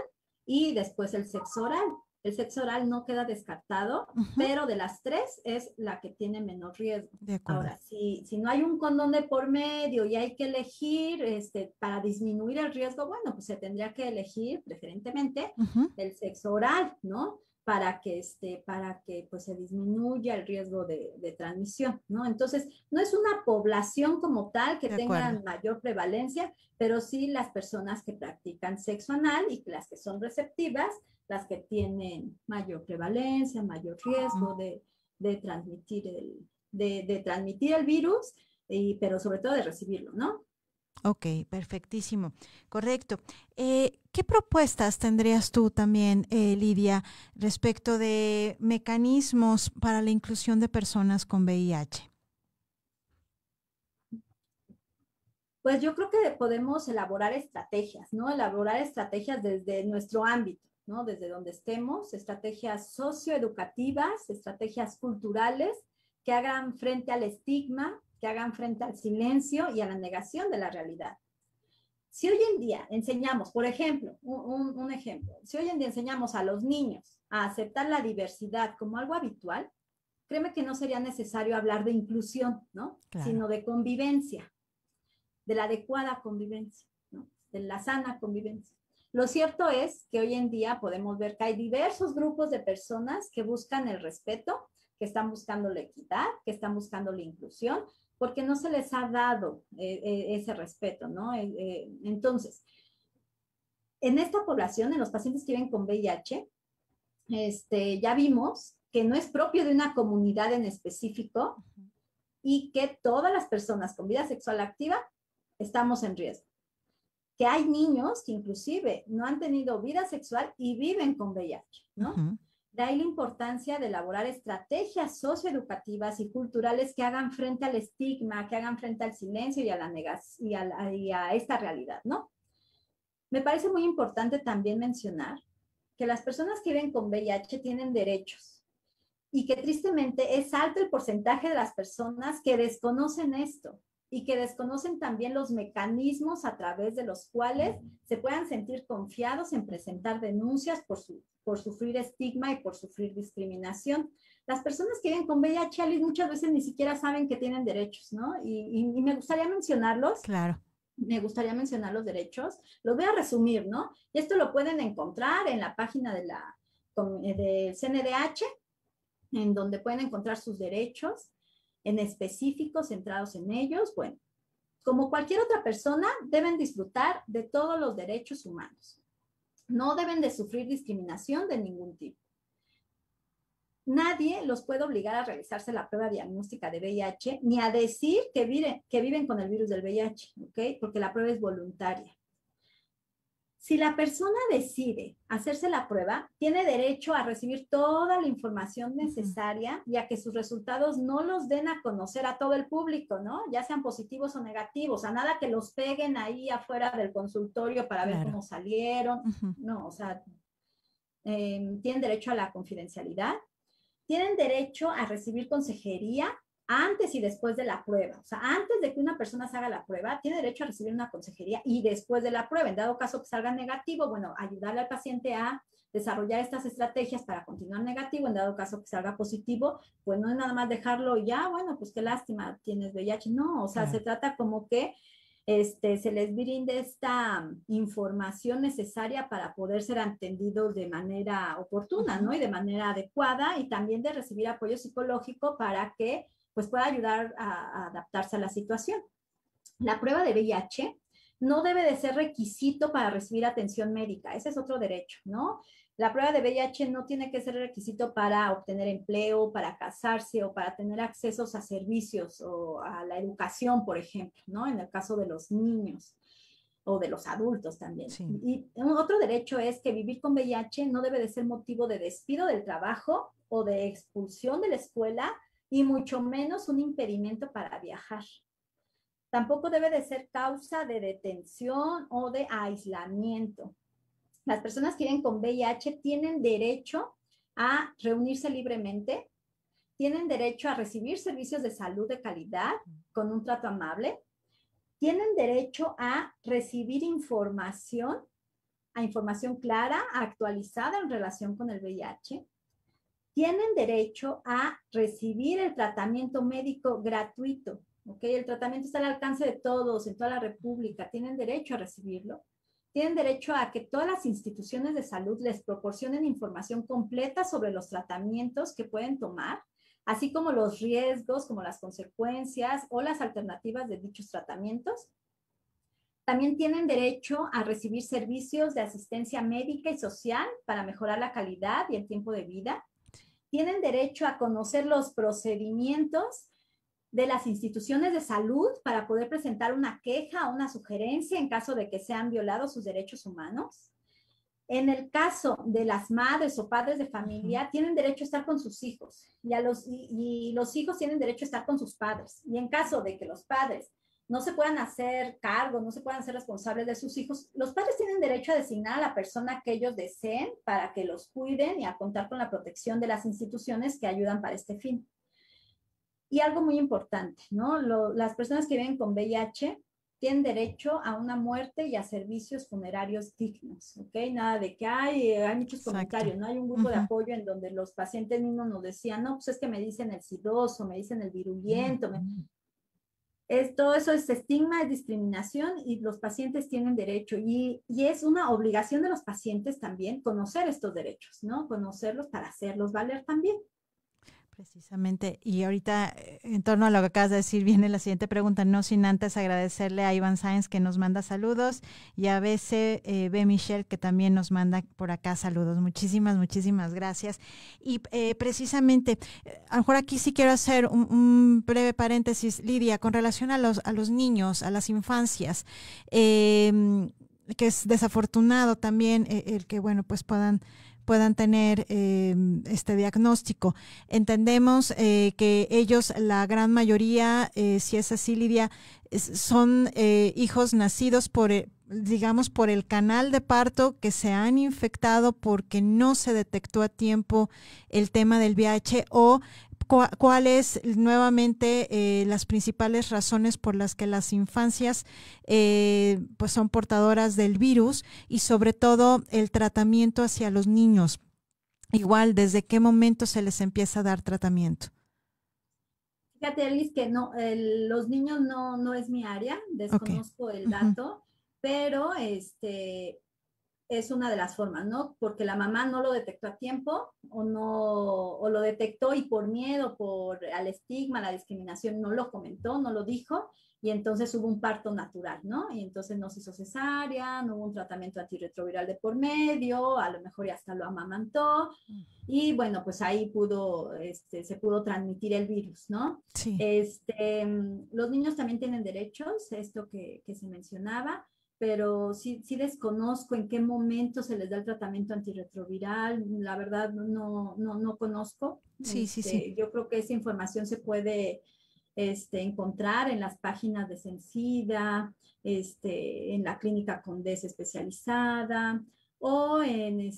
y después el sexo oral. El sexo oral no queda descartado, pero de las tres es la que tiene menor riesgo. De acuerdo. Ahora, si no hay un condón de por medio y hay que elegir para disminuir el riesgo, bueno, pues se tendría que elegir preferentemente el sexo oral, ¿no? Para que pues se disminuya el riesgo de transmisión, ¿no? Entonces, no es una población como tal que tenga mayor prevalencia, pero sí las personas que practican sexo anal y las que son receptivas, las que tienen mayor prevalencia, mayor riesgo de transmitir el virus, pero sobre todo de recibirlo, ¿no? Ok, perfectísimo. Correcto. ¿Qué propuestas tendrías tú también, Lidia, respecto de mecanismos para la inclusión de personas con VIH? Pues yo creo que podemos elaborar estrategias, ¿no? Elaborar estrategias desde nuestro ámbito, ¿no? Desde donde estemos, estrategias socioeducativas, estrategias culturales que hagan frente al estigma, que hagan frente al silencio y a la negación de la realidad. Si hoy en día enseñamos, por ejemplo, un ejemplo, si hoy en día enseñamos a los niños a aceptar la diversidad como algo habitual, créeme que no sería necesario hablar de inclusión, ¿no? Claro. Sino de convivencia, de la adecuada convivencia, ¿no? De la sana convivencia. Lo cierto es que hoy en día podemos ver que hay diversos grupos de personas que buscan el respeto, que están buscando la equidad, que están buscando la inclusión, porque no se les ha dado ese respeto, ¿no? Entonces, en esta población, en los pacientes que viven con VIH, ya vimos que no es propio de una comunidad en específico y que todas las personas con vida sexual activa estamos en riesgo. Que hay niños que inclusive no han tenido vida sexual y viven con VIH, ¿no? De ahí la importancia de elaborar estrategias socioeducativas y culturales que hagan frente al estigma, que hagan frente al silencio y a la negación y a esta realidad, ¿no? Me parece muy importante también mencionar que las personas que viven con VIH tienen derechos y que tristemente es alto el porcentaje de las personas que desconocen esto y que desconocen también los mecanismos a través de los cuales se puedan sentir confiados en presentar denuncias por sufrir estigma y por sufrir discriminación. Las personas que viven con VIH, Alice, muchas veces ni siquiera saben que tienen derechos, ¿no? Y me gustaría mencionarlos. Claro. Me gustaría mencionar los derechos. Los voy a resumir, ¿no? Y esto lo pueden encontrar en la página del CNDH, en donde pueden encontrar sus derechos en específico, centrados en ellos. Bueno, como cualquier otra persona, deben disfrutar de todos los derechos humanos. No deben de sufrir discriminación de ningún tipo. Nadie los puede obligar a realizarse la prueba diagnóstica de VIH, ni a decir que viven con el virus del VIH, ¿ok? Porque la prueba es voluntaria. Si la persona decide hacerse la prueba, tiene derecho a recibir toda la información necesaria y a que sus resultados no los den a conocer a todo el público, ¿no? Ya sean positivos o negativos, a nada que los peguen ahí afuera del consultorio para ver cómo salieron. No, o sea, tienen derecho a la confidencialidad, tienen derecho a recibir consejería antes y después de la prueba. O sea, antes de que una persona se haga la prueba, tiene derecho a recibir una consejería y después de la prueba. En dado caso que salga negativo, bueno, ayudarle al paciente a desarrollar estas estrategias para continuar negativo. En dado caso que salga positivo, pues no es nada más dejarlo y ya, bueno, pues qué lástima, tienes VIH. No, o sea, se trata como que se les brinde esta información necesaria para poder ser atendidos de manera oportuna, ¿no? Y de manera adecuada, y también de recibir apoyo psicológico para que pues pueda ayudar a adaptarse a la situación. La prueba de VIH no debe de ser requisito para recibir atención médica, ese es otro derecho, ¿no? La prueba de VIH no tiene que ser requisito para obtener empleo, para casarse o para tener accesos a servicios o a la educación, por ejemplo, ¿no? En el caso de los niños. o de los adultos también. Sí. Y otro derecho es que vivir con VIH no debe de ser motivo de despido del trabajo o de expulsión de la escuela, y mucho menos un impedimento para viajar. Tampoco debe de ser causa de detención o de aislamiento. Las personas que viven con VIH tienen derecho a reunirse libremente, tienen derecho a recibir servicios de salud de calidad con un trato amable, tienen derecho a recibir información, a información clara, actualizada en relación con el VIH, tienen derecho a recibir el tratamiento médico gratuito, ¿ok? El tratamiento está al alcance de todos, en toda la República, tienen derecho a recibirlo. Tienen derecho a que todas las instituciones de salud les proporcionen información completa sobre los tratamientos que pueden tomar, así como los riesgos, como las consecuencias o las alternativas de dichos tratamientos. También tienen derecho a recibir servicios de asistencia médica y social para mejorar la calidad y el tiempo de vida. Tienen derecho a conocer los procedimientos de las instituciones de salud para poder presentar una queja o una sugerencia en caso de que sean violados sus derechos humanos. En el caso de las madres o padres de familia, tienen derecho a estar con sus hijos, y los hijos tienen derecho a estar con sus padres. Y en caso de que los padres no se puedan hacer cargo, no se puedan hacer responsables de sus hijos, los padres tienen derecho a designar a la persona que ellos deseen para que los cuiden y a contar con la protección de las instituciones que ayudan para este fin. Y algo muy importante, ¿no? Las personas que viven con VIH tienen derecho a una muerte y a servicios funerarios dignos, ¿ok? Nada de que hay muchos Exacto. comentarios, ¿no? Hay un grupo de apoyo en donde los pacientes mismos nos decían, no, pues es que me dicen el sidoso, me dicen el virulento, todo eso es estigma, es discriminación, y los pacientes tienen derecho, y es una obligación de los pacientes también conocer estos derechos, ¿no? Conocerlos para hacerlos valer también. Precisamente, y ahorita en torno a lo que acabas de decir viene la siguiente pregunta, no sin antes agradecerle a Iván Sáenz que nos manda saludos, y a B Michelle que también nos manda por acá saludos. Muchísimas gracias. Y precisamente, a lo mejor aquí sí quiero hacer un breve paréntesis, Lidia, con relación a los niños, a las infancias, que es desafortunado también el que, bueno, pues puedan tener este diagnóstico. Entendemos que ellos, la gran mayoría, si es así, Lidia, son hijos nacidos digamos, por el canal de parto, que se han infectado porque no se detectó a tiempo el tema del VIH, o ¿cuáles nuevamente las principales razones por las que las infancias pues son portadoras del virus, y sobre todo el tratamiento hacia los niños? Igual, ¿desde qué momento se les empieza a dar tratamiento? Fíjate, Alice, que no, los niños no es mi área, desconozco el dato, pero es una de las formas, ¿no? Porque la mamá no lo detectó a tiempo, o lo detectó y por miedo, al estigma, la discriminación, no lo comentó, no lo dijo, y entonces hubo un parto natural, ¿no? Y entonces no se hizo cesárea, no hubo un tratamiento antirretroviral de por medio, a lo mejor ya hasta lo amamantó, y bueno, pues ahí se pudo transmitir el virus, ¿no? Sí. Los niños también tienen derechos, esto que se mencionaba, pero sí desconozco en qué momento se les da el tratamiento antirretroviral. La verdad no conozco. Sí. Yo creo que esa información se puede encontrar en las páginas de Censida, en la clínica Condés especializada, o en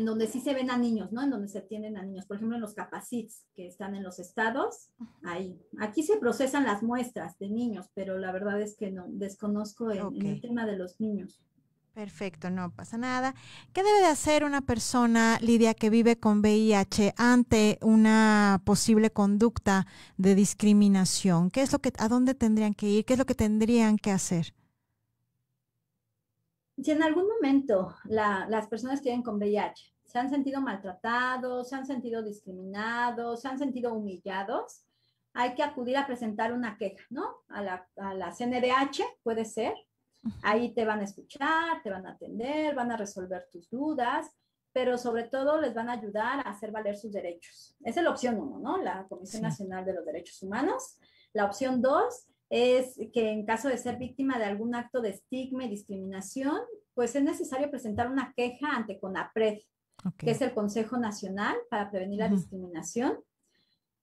donde sí se ven a niños, ¿no? En donde se atienden a niños, por ejemplo, en los Capacits que están en los estados, ahí. Aquí se procesan las muestras de niños, pero la verdad es que no, desconozco en el tema de los niños. Perfecto, no pasa nada. ¿Qué debe de hacer una persona, Lidia, que vive con VIH ante una posible conducta de discriminación? ¿A dónde tendrían que ir? ¿Qué es lo que tendrían que hacer? Si en algún momento las personas que viven con VIH se han sentido maltratados, se han sentido discriminados, se han sentido humillados, hay que acudir a presentar una queja, ¿no? A la CNDH, puede ser. Ahí te van a escuchar, te van a atender, van a resolver tus dudas, pero sobre todo les van a ayudar a hacer valer sus derechos. Esa es la opción 1, ¿no? La Comisión Nacional de los Derechos Humanos. La opción 2 es que en caso de ser víctima de algún acto de estigma y discriminación, pues es necesario presentar una queja ante CONAPRED, que es el Consejo Nacional para Prevenir la Discriminación.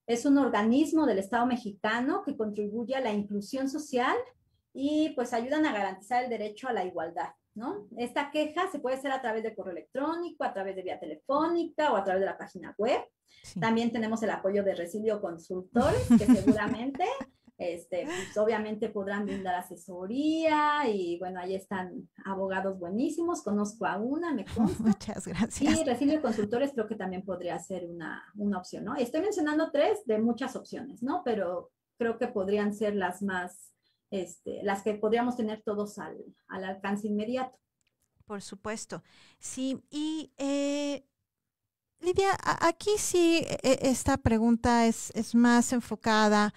Es un organismo del Estado mexicano que contribuye a la inclusión social y pues ayudan a garantizar el derecho a la igualdad, ¿no? Esta queja se puede hacer a través de correo electrónico, a través de vía telefónica o a través de la página web. Sí. También tenemos el apoyo de Resilio Consultores, que seguramente pues obviamente podrán brindar asesoría y bueno, ahí están abogados buenísimos, conozco a una, me consta. Muchas gracias. Y Resilio Consultores creo que también podría ser una opción, ¿no? Estoy mencionando 3 de muchas opciones, ¿no? Pero creo que podrían ser las más, las que podríamos tener todos al alcance inmediato. Por supuesto. Sí, y Lidia, aquí sí esta pregunta es más enfocada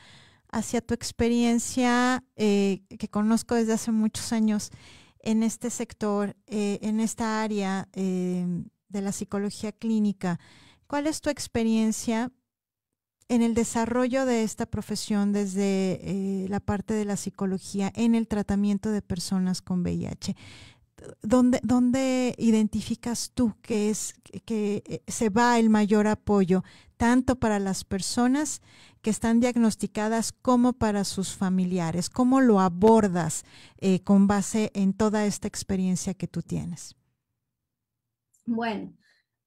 hacia tu experiencia que conozco desde hace muchos años en este sector, en esta área de la psicología clínica. ¿Cuál es tu experiencia en el desarrollo de esta profesión desde la parte de la psicología en el tratamiento de personas con VIH? ¿Dónde identificas tú que se va el mayor apoyo, tanto para las personas que están diagnosticadas como para sus familiares? ¿Cómo lo abordas con base en toda esta experiencia que tú tienes? Bueno,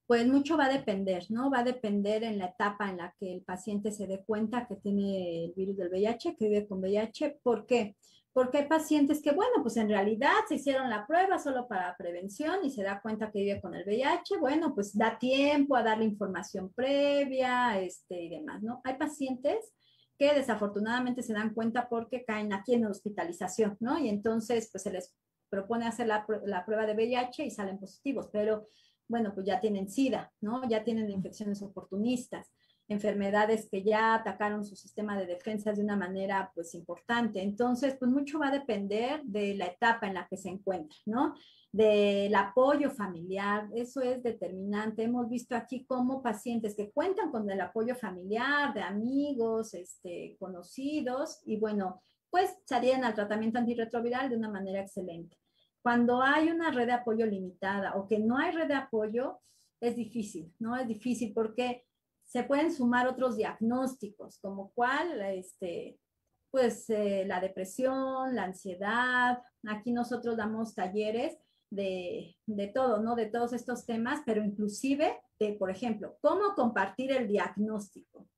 pues mucho va a depender, ¿no? Va a depender en la etapa en la que el paciente se dé cuenta que tiene el virus del VIH, que vive con VIH. ¿Por qué? Porque hay pacientes que, bueno, pues en realidad se hicieron la prueba solo para prevención y se da cuenta que vive con el VIH. Bueno, pues da tiempo a darle información previa, y demás, ¿no? Hay pacientes que desafortunadamente se dan cuenta porque caen aquí en hospitalización, ¿no? Y entonces, pues se les propone hacer la prueba de VIH y salen positivos, pero bueno, pues ya tienen SIDA, ¿no? Ya tienen infecciones oportunistas, enfermedades que ya atacaron su sistema de defensa de una manera, pues, importante. Entonces, pues, mucho va a depender de la etapa en la que se encuentra, ¿no? Del apoyo familiar, eso es determinante. Hemos visto aquí cómo pacientes que cuentan con el apoyo familiar, de amigos, conocidos, y bueno, pues salían al tratamiento antirretroviral de una manera excelente. Cuando hay una red de apoyo limitada o que no hay red de apoyo, es difícil, ¿no? Es difícil porque se pueden sumar otros diagnósticos, como cuál, pues la depresión, la ansiedad. Aquí nosotros damos talleres de todo, ¿no? De todos estos temas, pero inclusive de, por ejemplo, cómo compartir el diagnóstico.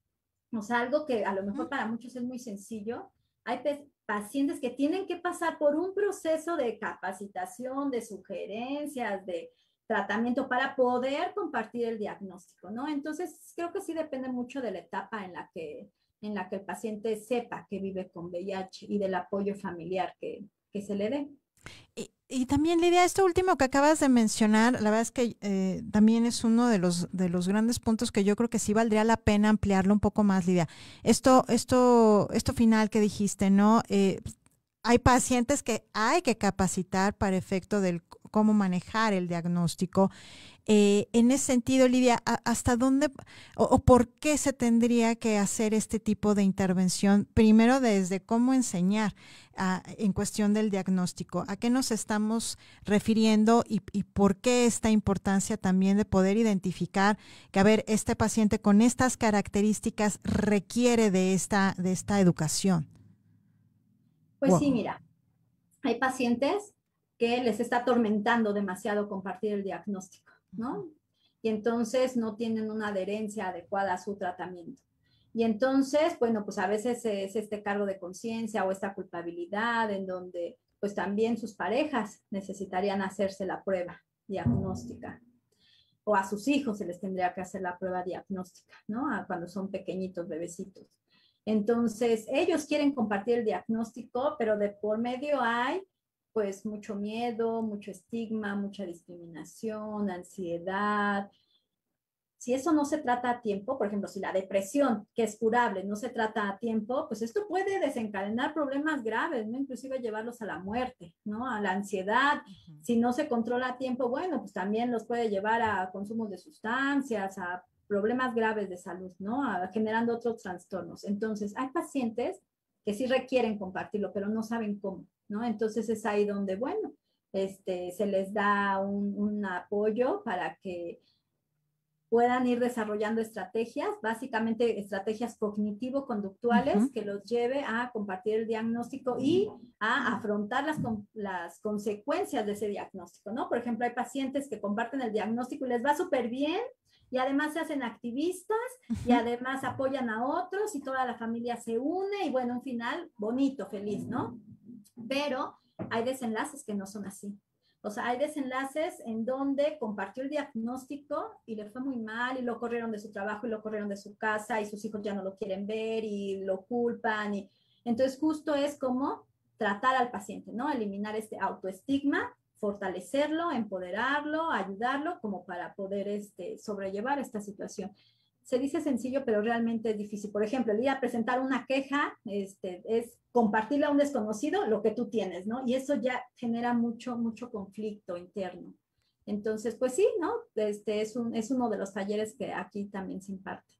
O sea, algo que a lo mejor para muchos es muy sencillo. Hay pacientes que tienen que pasar por un proceso de capacitación, de sugerencias, de tratamiento para poder compartir el diagnóstico, ¿no? Entonces, creo que sí depende mucho de la etapa en la que el paciente sepa que vive con VIH y del apoyo familiar que se le dé. Y también, Lidia, esto último que acabas de mencionar, la verdad es que también es uno de los grandes puntos que yo creo que sí valdría la pena ampliarlo un poco más, Lidia. Esto final que dijiste, ¿no? Hay pacientes que hay que capacitar para efecto del cómo manejar el diagnóstico. En ese sentido, Lidia, ¿hasta dónde o por qué se tendría que hacer este tipo de intervención? Primero, desde cómo enseñar en cuestión del diagnóstico, ¿a qué nos estamos refiriendo y por qué esta importancia también de poder identificar que, a ver, este paciente con estas características requiere de esta educación? Pues sí, mira, hay pacientes que les está atormentando demasiado compartir el diagnóstico, ¿no? Y entonces no tienen una adherencia adecuada a su tratamiento. Y entonces, bueno, pues a veces es este cargo de conciencia o esta culpabilidad en donde pues también sus parejas necesitarían hacerse la prueba diagnóstica. O a sus hijos se les tendría que hacer la prueba diagnóstica, ¿no? Cuando son pequeñitos, bebecitos. Entonces, ellos quieren compartir el diagnóstico, pero de por medio hay pues mucho miedo, mucho estigma, mucha discriminación, ansiedad. Si eso no se trata a tiempo, por ejemplo, si la depresión, que es curable, no se trata a tiempo, pues esto puede desencadenar problemas graves, ¿no? Inclusive llevarlos a la muerte, ¿no? A la ansiedad. Si no se controla a tiempo, bueno, pues también los puede llevar a consumos de sustancias, a problemas graves de salud, ¿no? Generando otros trastornos. Entonces, hay pacientes que les está atormentando demasiado compartir el diagnóstico, ¿no? Y entonces no que sí requieren compartirlo, pero no saben cómo, ¿no? Entonces es ahí donde, bueno, se les da un apoyo para que puedan ir desarrollando estrategias, básicamente estrategias cognitivo-conductuales que los lleve a compartir el diagnóstico y a afrontar las consecuencias de ese diagnóstico, ¿no? Por ejemplo, hay pacientes que comparten el diagnóstico y les va súper bien y además se hacen activistas y además apoyan a otros y toda la familia se une y bueno, un final bonito, feliz, ¿no? Pero hay desenlaces que no son así. O sea, hay desenlaces en donde compartió el diagnóstico y le fue muy mal y lo corrieron de su trabajo y lo corrieron de su casa y sus hijos ya no lo quieren ver y lo culpan. Y entonces justo es como tratar al paciente, ¿no? Eliminar este autoestigma, fortalecerlo, empoderarlo, ayudarlo como para poder sobrellevar esta situación. Se dice sencillo, pero realmente es difícil. Por ejemplo, el ir a presentar una queja es compartirle a un desconocido lo que tú tienes, ¿no? Y eso ya genera mucho conflicto interno. Entonces, pues sí, ¿no? Es uno de los talleres que aquí también se imparte.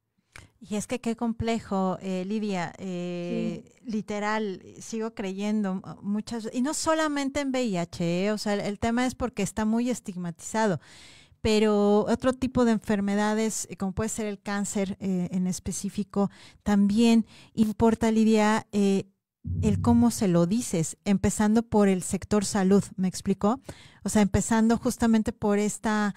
Y es que qué complejo, Lidia, Sí. literal, sigo creyendo muchas, y no solamente en VIH, o sea, el tema es porque está muy estigmatizado, pero otro tipo de enfermedades, como puede ser el cáncer en específico, también importa, Lidia, el cómo se lo dices, empezando por el sector salud, ¿me explicó? O sea, empezando justamente por esta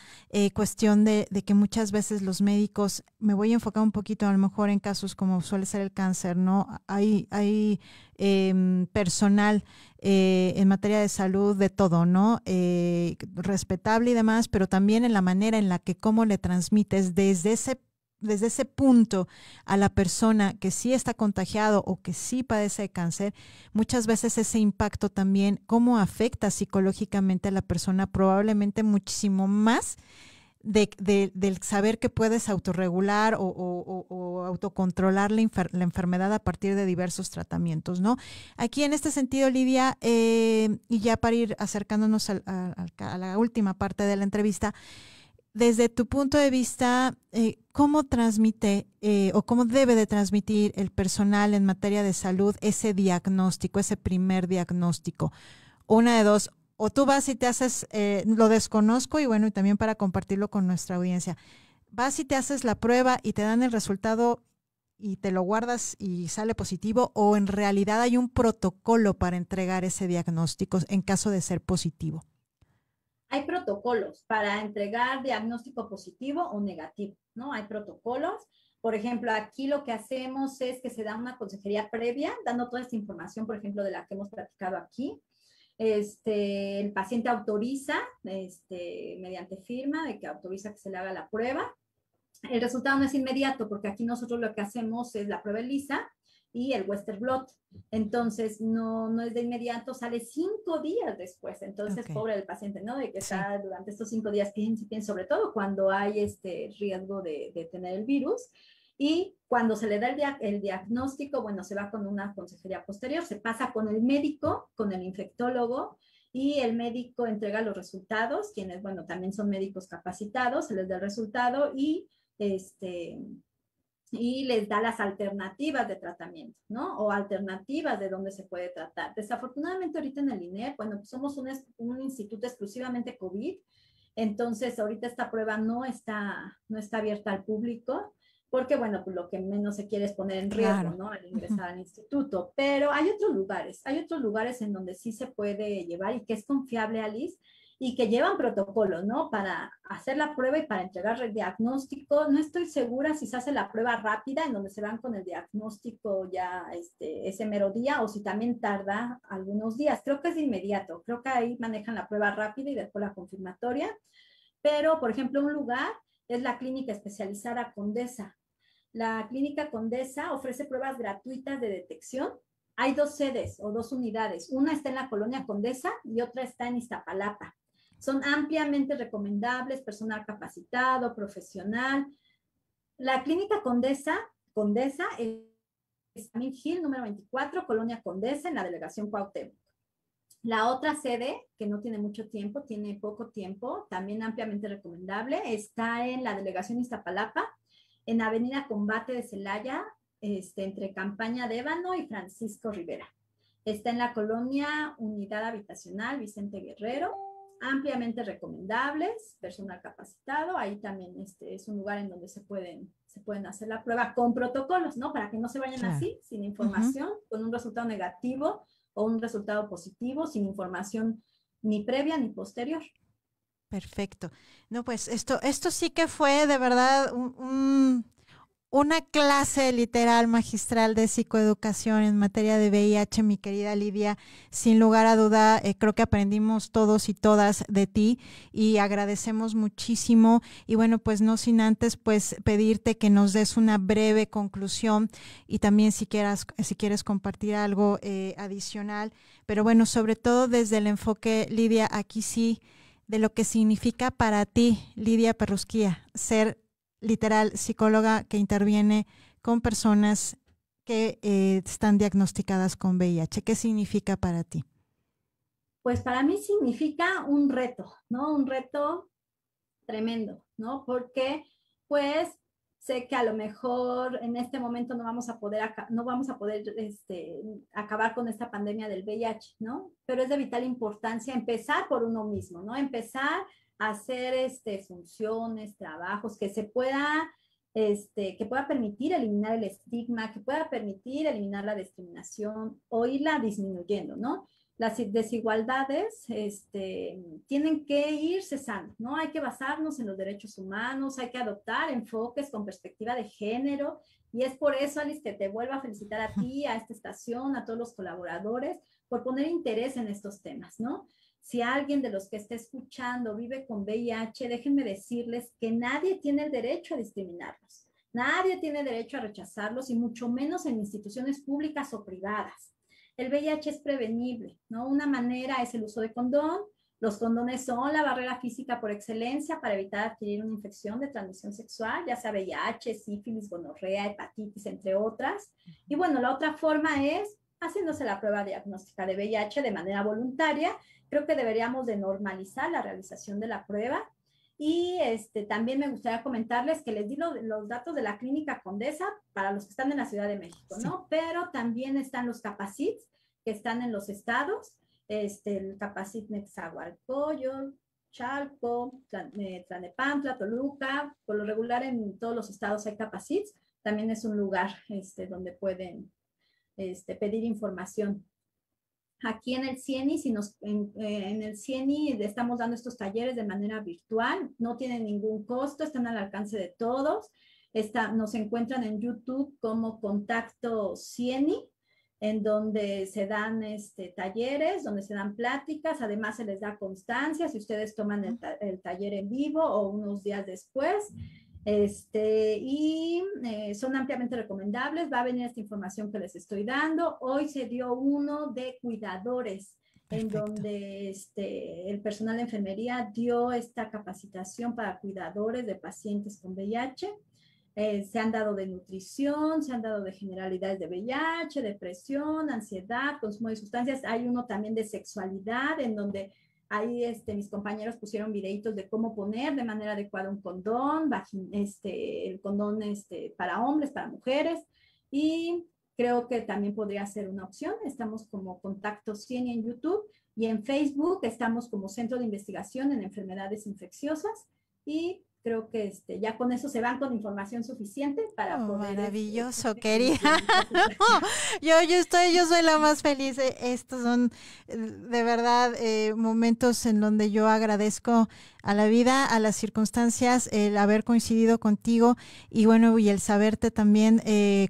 cuestión de que muchas veces los médicos, me voy a enfocar un poquito a lo mejor en casos como suele ser el cáncer, ¿no? Hay personal en materia de salud de todo, ¿no? Respetable y demás, pero también en la manera en la que cómo le transmites desde ese punto a la persona que sí está contagiado o que sí padece de cáncer, muchas veces ese impacto también, cómo afecta psicológicamente a la persona, probablemente muchísimo más del saber que puedes autorregular o autocontrolar la enfermedad a partir de diversos tratamientos, ¿no? Aquí en este sentido, Lidia, y ya para ir acercándonos a la última parte de la entrevista, desde tu punto de vista, ¿cómo transmite o cómo debe de transmitir el personal en materia de salud ese diagnóstico, ese primer diagnóstico? Una de dos, o tú vas y te haces, lo desconozco y bueno, y también para compartirlo con nuestra audiencia, vas y te haces la prueba y te dan el resultado y te lo guardas y sale positivo, o en realidad hay un protocolo para entregar ese diagnóstico en caso de ser positivo. Hay protocolos para entregar diagnóstico positivo o negativo, ¿no? Hay protocolos. Por ejemplo, aquí lo que hacemos es que se da una consejería previa, dando toda esta información, por ejemplo, de la que hemos platicado aquí. El paciente autoriza, mediante firma, de que autoriza que se le haga la prueba. El resultado no es inmediato, porque aquí nosotros lo que hacemos es la prueba ELISA y el Western blot. Entonces, no es de inmediato, sale 5 días después. Entonces, pobre del paciente, ¿no? De que está durante estos 5 días, piensen, sobre todo cuando hay este riesgo de tener el virus. Y cuando se le da el diagnóstico, bueno, se va con una consejería posterior, se pasa con el médico, con el infectólogo, y el médico entrega los resultados, quienes, bueno, también son médicos capacitados, se les da el resultado y les da las alternativas de tratamiento, ¿no? O alternativas de dónde se puede tratar. Desafortunadamente ahorita en el INEP, bueno, pues somos un instituto exclusivamente COVID, entonces ahorita esta prueba no está abierta al público, porque bueno, pues lo que menos se quiere es poner en riesgo, ¿no? Al ingresar al instituto, pero hay otros lugares en donde sí se puede llevar y que es confiable, Alice, y que llevan protocolos, ¿no? Para hacer la prueba y para entregar el diagnóstico. No estoy segura si se hace la prueba rápida, en donde se van con el diagnóstico ya ese mero día, o si también tarda algunos días. Creo que es de inmediato. Creo que ahí manejan la prueba rápida y después la confirmatoria. Pero, por ejemplo, un lugar es la clínica especializada Condesa. La clínica Condesa ofrece pruebas gratuitas de detección. Hay 2 sedes o 2 unidades. Una está en la colonia Condesa y otra está en Iztapalapa. Son ampliamente recomendables, personal capacitado, profesional. La clínica Condesa es Mint Hill, número 24, Colonia Condesa, en la delegación Cuauhtémoc. La otra sede, que no tiene mucho tiempo, tiene poco tiempo, también ampliamente recomendable, está en la delegación Iztapalapa, en Avenida Combate de Celaya, entre Campaña de Ébano y Francisco Rivera. Está en la colonia Unidad Habitacional Vicente Guerrero, ampliamente recomendables, personal capacitado. Ahí también es un lugar en donde se pueden hacer la prueba con protocolos, ¿no? Para que no se vayan así, sin información, con un resultado negativo o un resultado positivo, sin información ni previa ni posterior. Perfecto. No, pues esto sí que fue de verdad una clase literal magistral de psicoeducación en materia de VIH, mi querida Lidia. Sin lugar a duda, creo que aprendimos todos y todas de ti y agradecemos muchísimo. Y bueno, pues no sin antes pues pedirte que nos des una breve conclusión y también si quieres compartir algo adicional. Pero bueno, sobre todo desde el enfoque, Lidia, aquí sí, de lo que significa para ti, Lidia Perrusquía, ser literal psicóloga que interviene con personas que están diagnosticadas con VIH. ¿Qué significa para ti? Pues para mí significa un reto, ¿no? Un reto tremendo, ¿no? Porque pues sé que a lo mejor en este momento no vamos a poder acabar con esta pandemia del VIH, ¿no? Pero es de vital importancia empezar por uno mismo, ¿no? Empezar a hacer funciones, trabajos que pueda permitir eliminar el estigma, que pueda permitir eliminar la discriminación o irla disminuyendo, ¿no? Las desigualdades tienen que ir cesando, ¿no? Hay que basarnos en los derechos humanos, hay que adoptar enfoques con perspectiva de género, y es por eso, Alice, que te vuelvo a felicitar a ti, a esta estación, a todos los colaboradores, por poner interés en estos temas, ¿no? Si alguien de los que esté escuchando vive con VIH, déjenme decirles que nadie tiene el derecho a discriminarlos, nadie tiene derecho a rechazarlos, y mucho menos en instituciones públicas o privadas. El VIH es prevenible, ¿no? Una manera es el uso de condón. Los condones son la barrera física por excelencia para evitar adquirir una infección de transmisión sexual, ya sea VIH, sífilis, gonorrea, hepatitis, entre otras. Y bueno, la otra forma es haciéndose la prueba diagnóstica de VIH de manera voluntaria. Creo que deberíamos de normalizar la realización de la prueba. Y también me gustaría comentarles que les di los datos de la Clínica Condesa para los que están en la Ciudad de México, ¿no? Sí. Pero también están los Capacits que están en los estados, el Capacit Nezahualcóyotl, Chalco, Tlalnepantla, Toluca. Por lo regular en todos los estados hay Capacits. También es un lugar donde pueden pedir información. Aquí en el CIENI, en el CIENI estamos dando estos talleres de manera virtual, no tienen ningún costo, están al alcance de todos. Nos encuentran en YouTube como Contacto CIENI, en donde se dan talleres, donde se dan pláticas, además se les da constancia si ustedes toman el taller en vivo o unos días después. Son ampliamente recomendables. Va a venir esta información que les estoy dando. Hoy se dio uno de cuidadores. Perfecto. En donde el personal de enfermería dio esta capacitación para cuidadores de pacientes con VIH. Se han dado de nutrición, se han dado de generalidades de VIH, depresión, ansiedad, consumo de sustancias. Hay uno también de sexualidad, en donde ahí mis compañeros pusieron videitos de cómo poner de manera adecuada un condón, el condón para hombres, para mujeres, y creo que también podría ser una opción. Estamos como Contacto CIENI en YouTube, y en Facebook estamos como Centro de Investigación en Enfermedades Infecciosas, y creo que ya con eso se van con información suficiente para poder... Maravilloso, querida. Yo soy la más feliz. Estos son de verdad momentos en donde yo agradezco a la vida, a las circunstancias, el haber coincidido contigo y bueno, y el saberte también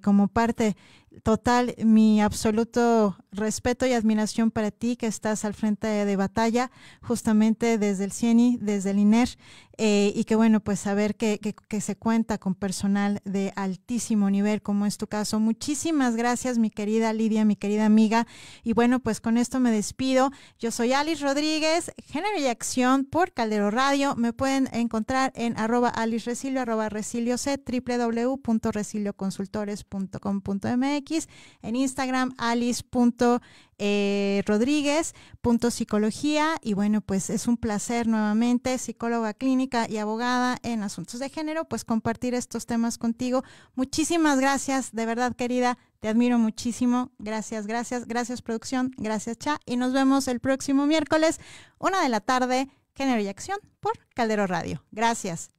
como parte total, mi absoluto respeto y admiración para ti, que estás al frente de batalla justamente desde el CIENI, desde el INER, y que bueno, pues saber que se cuenta con personal de altísimo nivel, como es tu caso. Muchísimas gracias, mi querida Lidia, mi querida amiga, y bueno, pues con esto me despido. Yo soy Alice Rodríguez, Género y Acción por Caldero Radio. Me pueden encontrar en @AliceRecilio, @RecilioC, www.recilioconsultores.com.mx, en Instagram alice.rodríguez Rodríguez, Punto Psicología. Y bueno, pues es un placer nuevamente, psicóloga clínica y abogada en asuntos de género, pues compartir estos temas contigo. Muchísimas gracias, de verdad, querida. Te admiro muchísimo. Gracias, gracias, gracias, producción. Gracias, Cha. Y nos vemos el próximo miércoles, 1 de la tarde, Género y Acción por Caldero Radio. Gracias.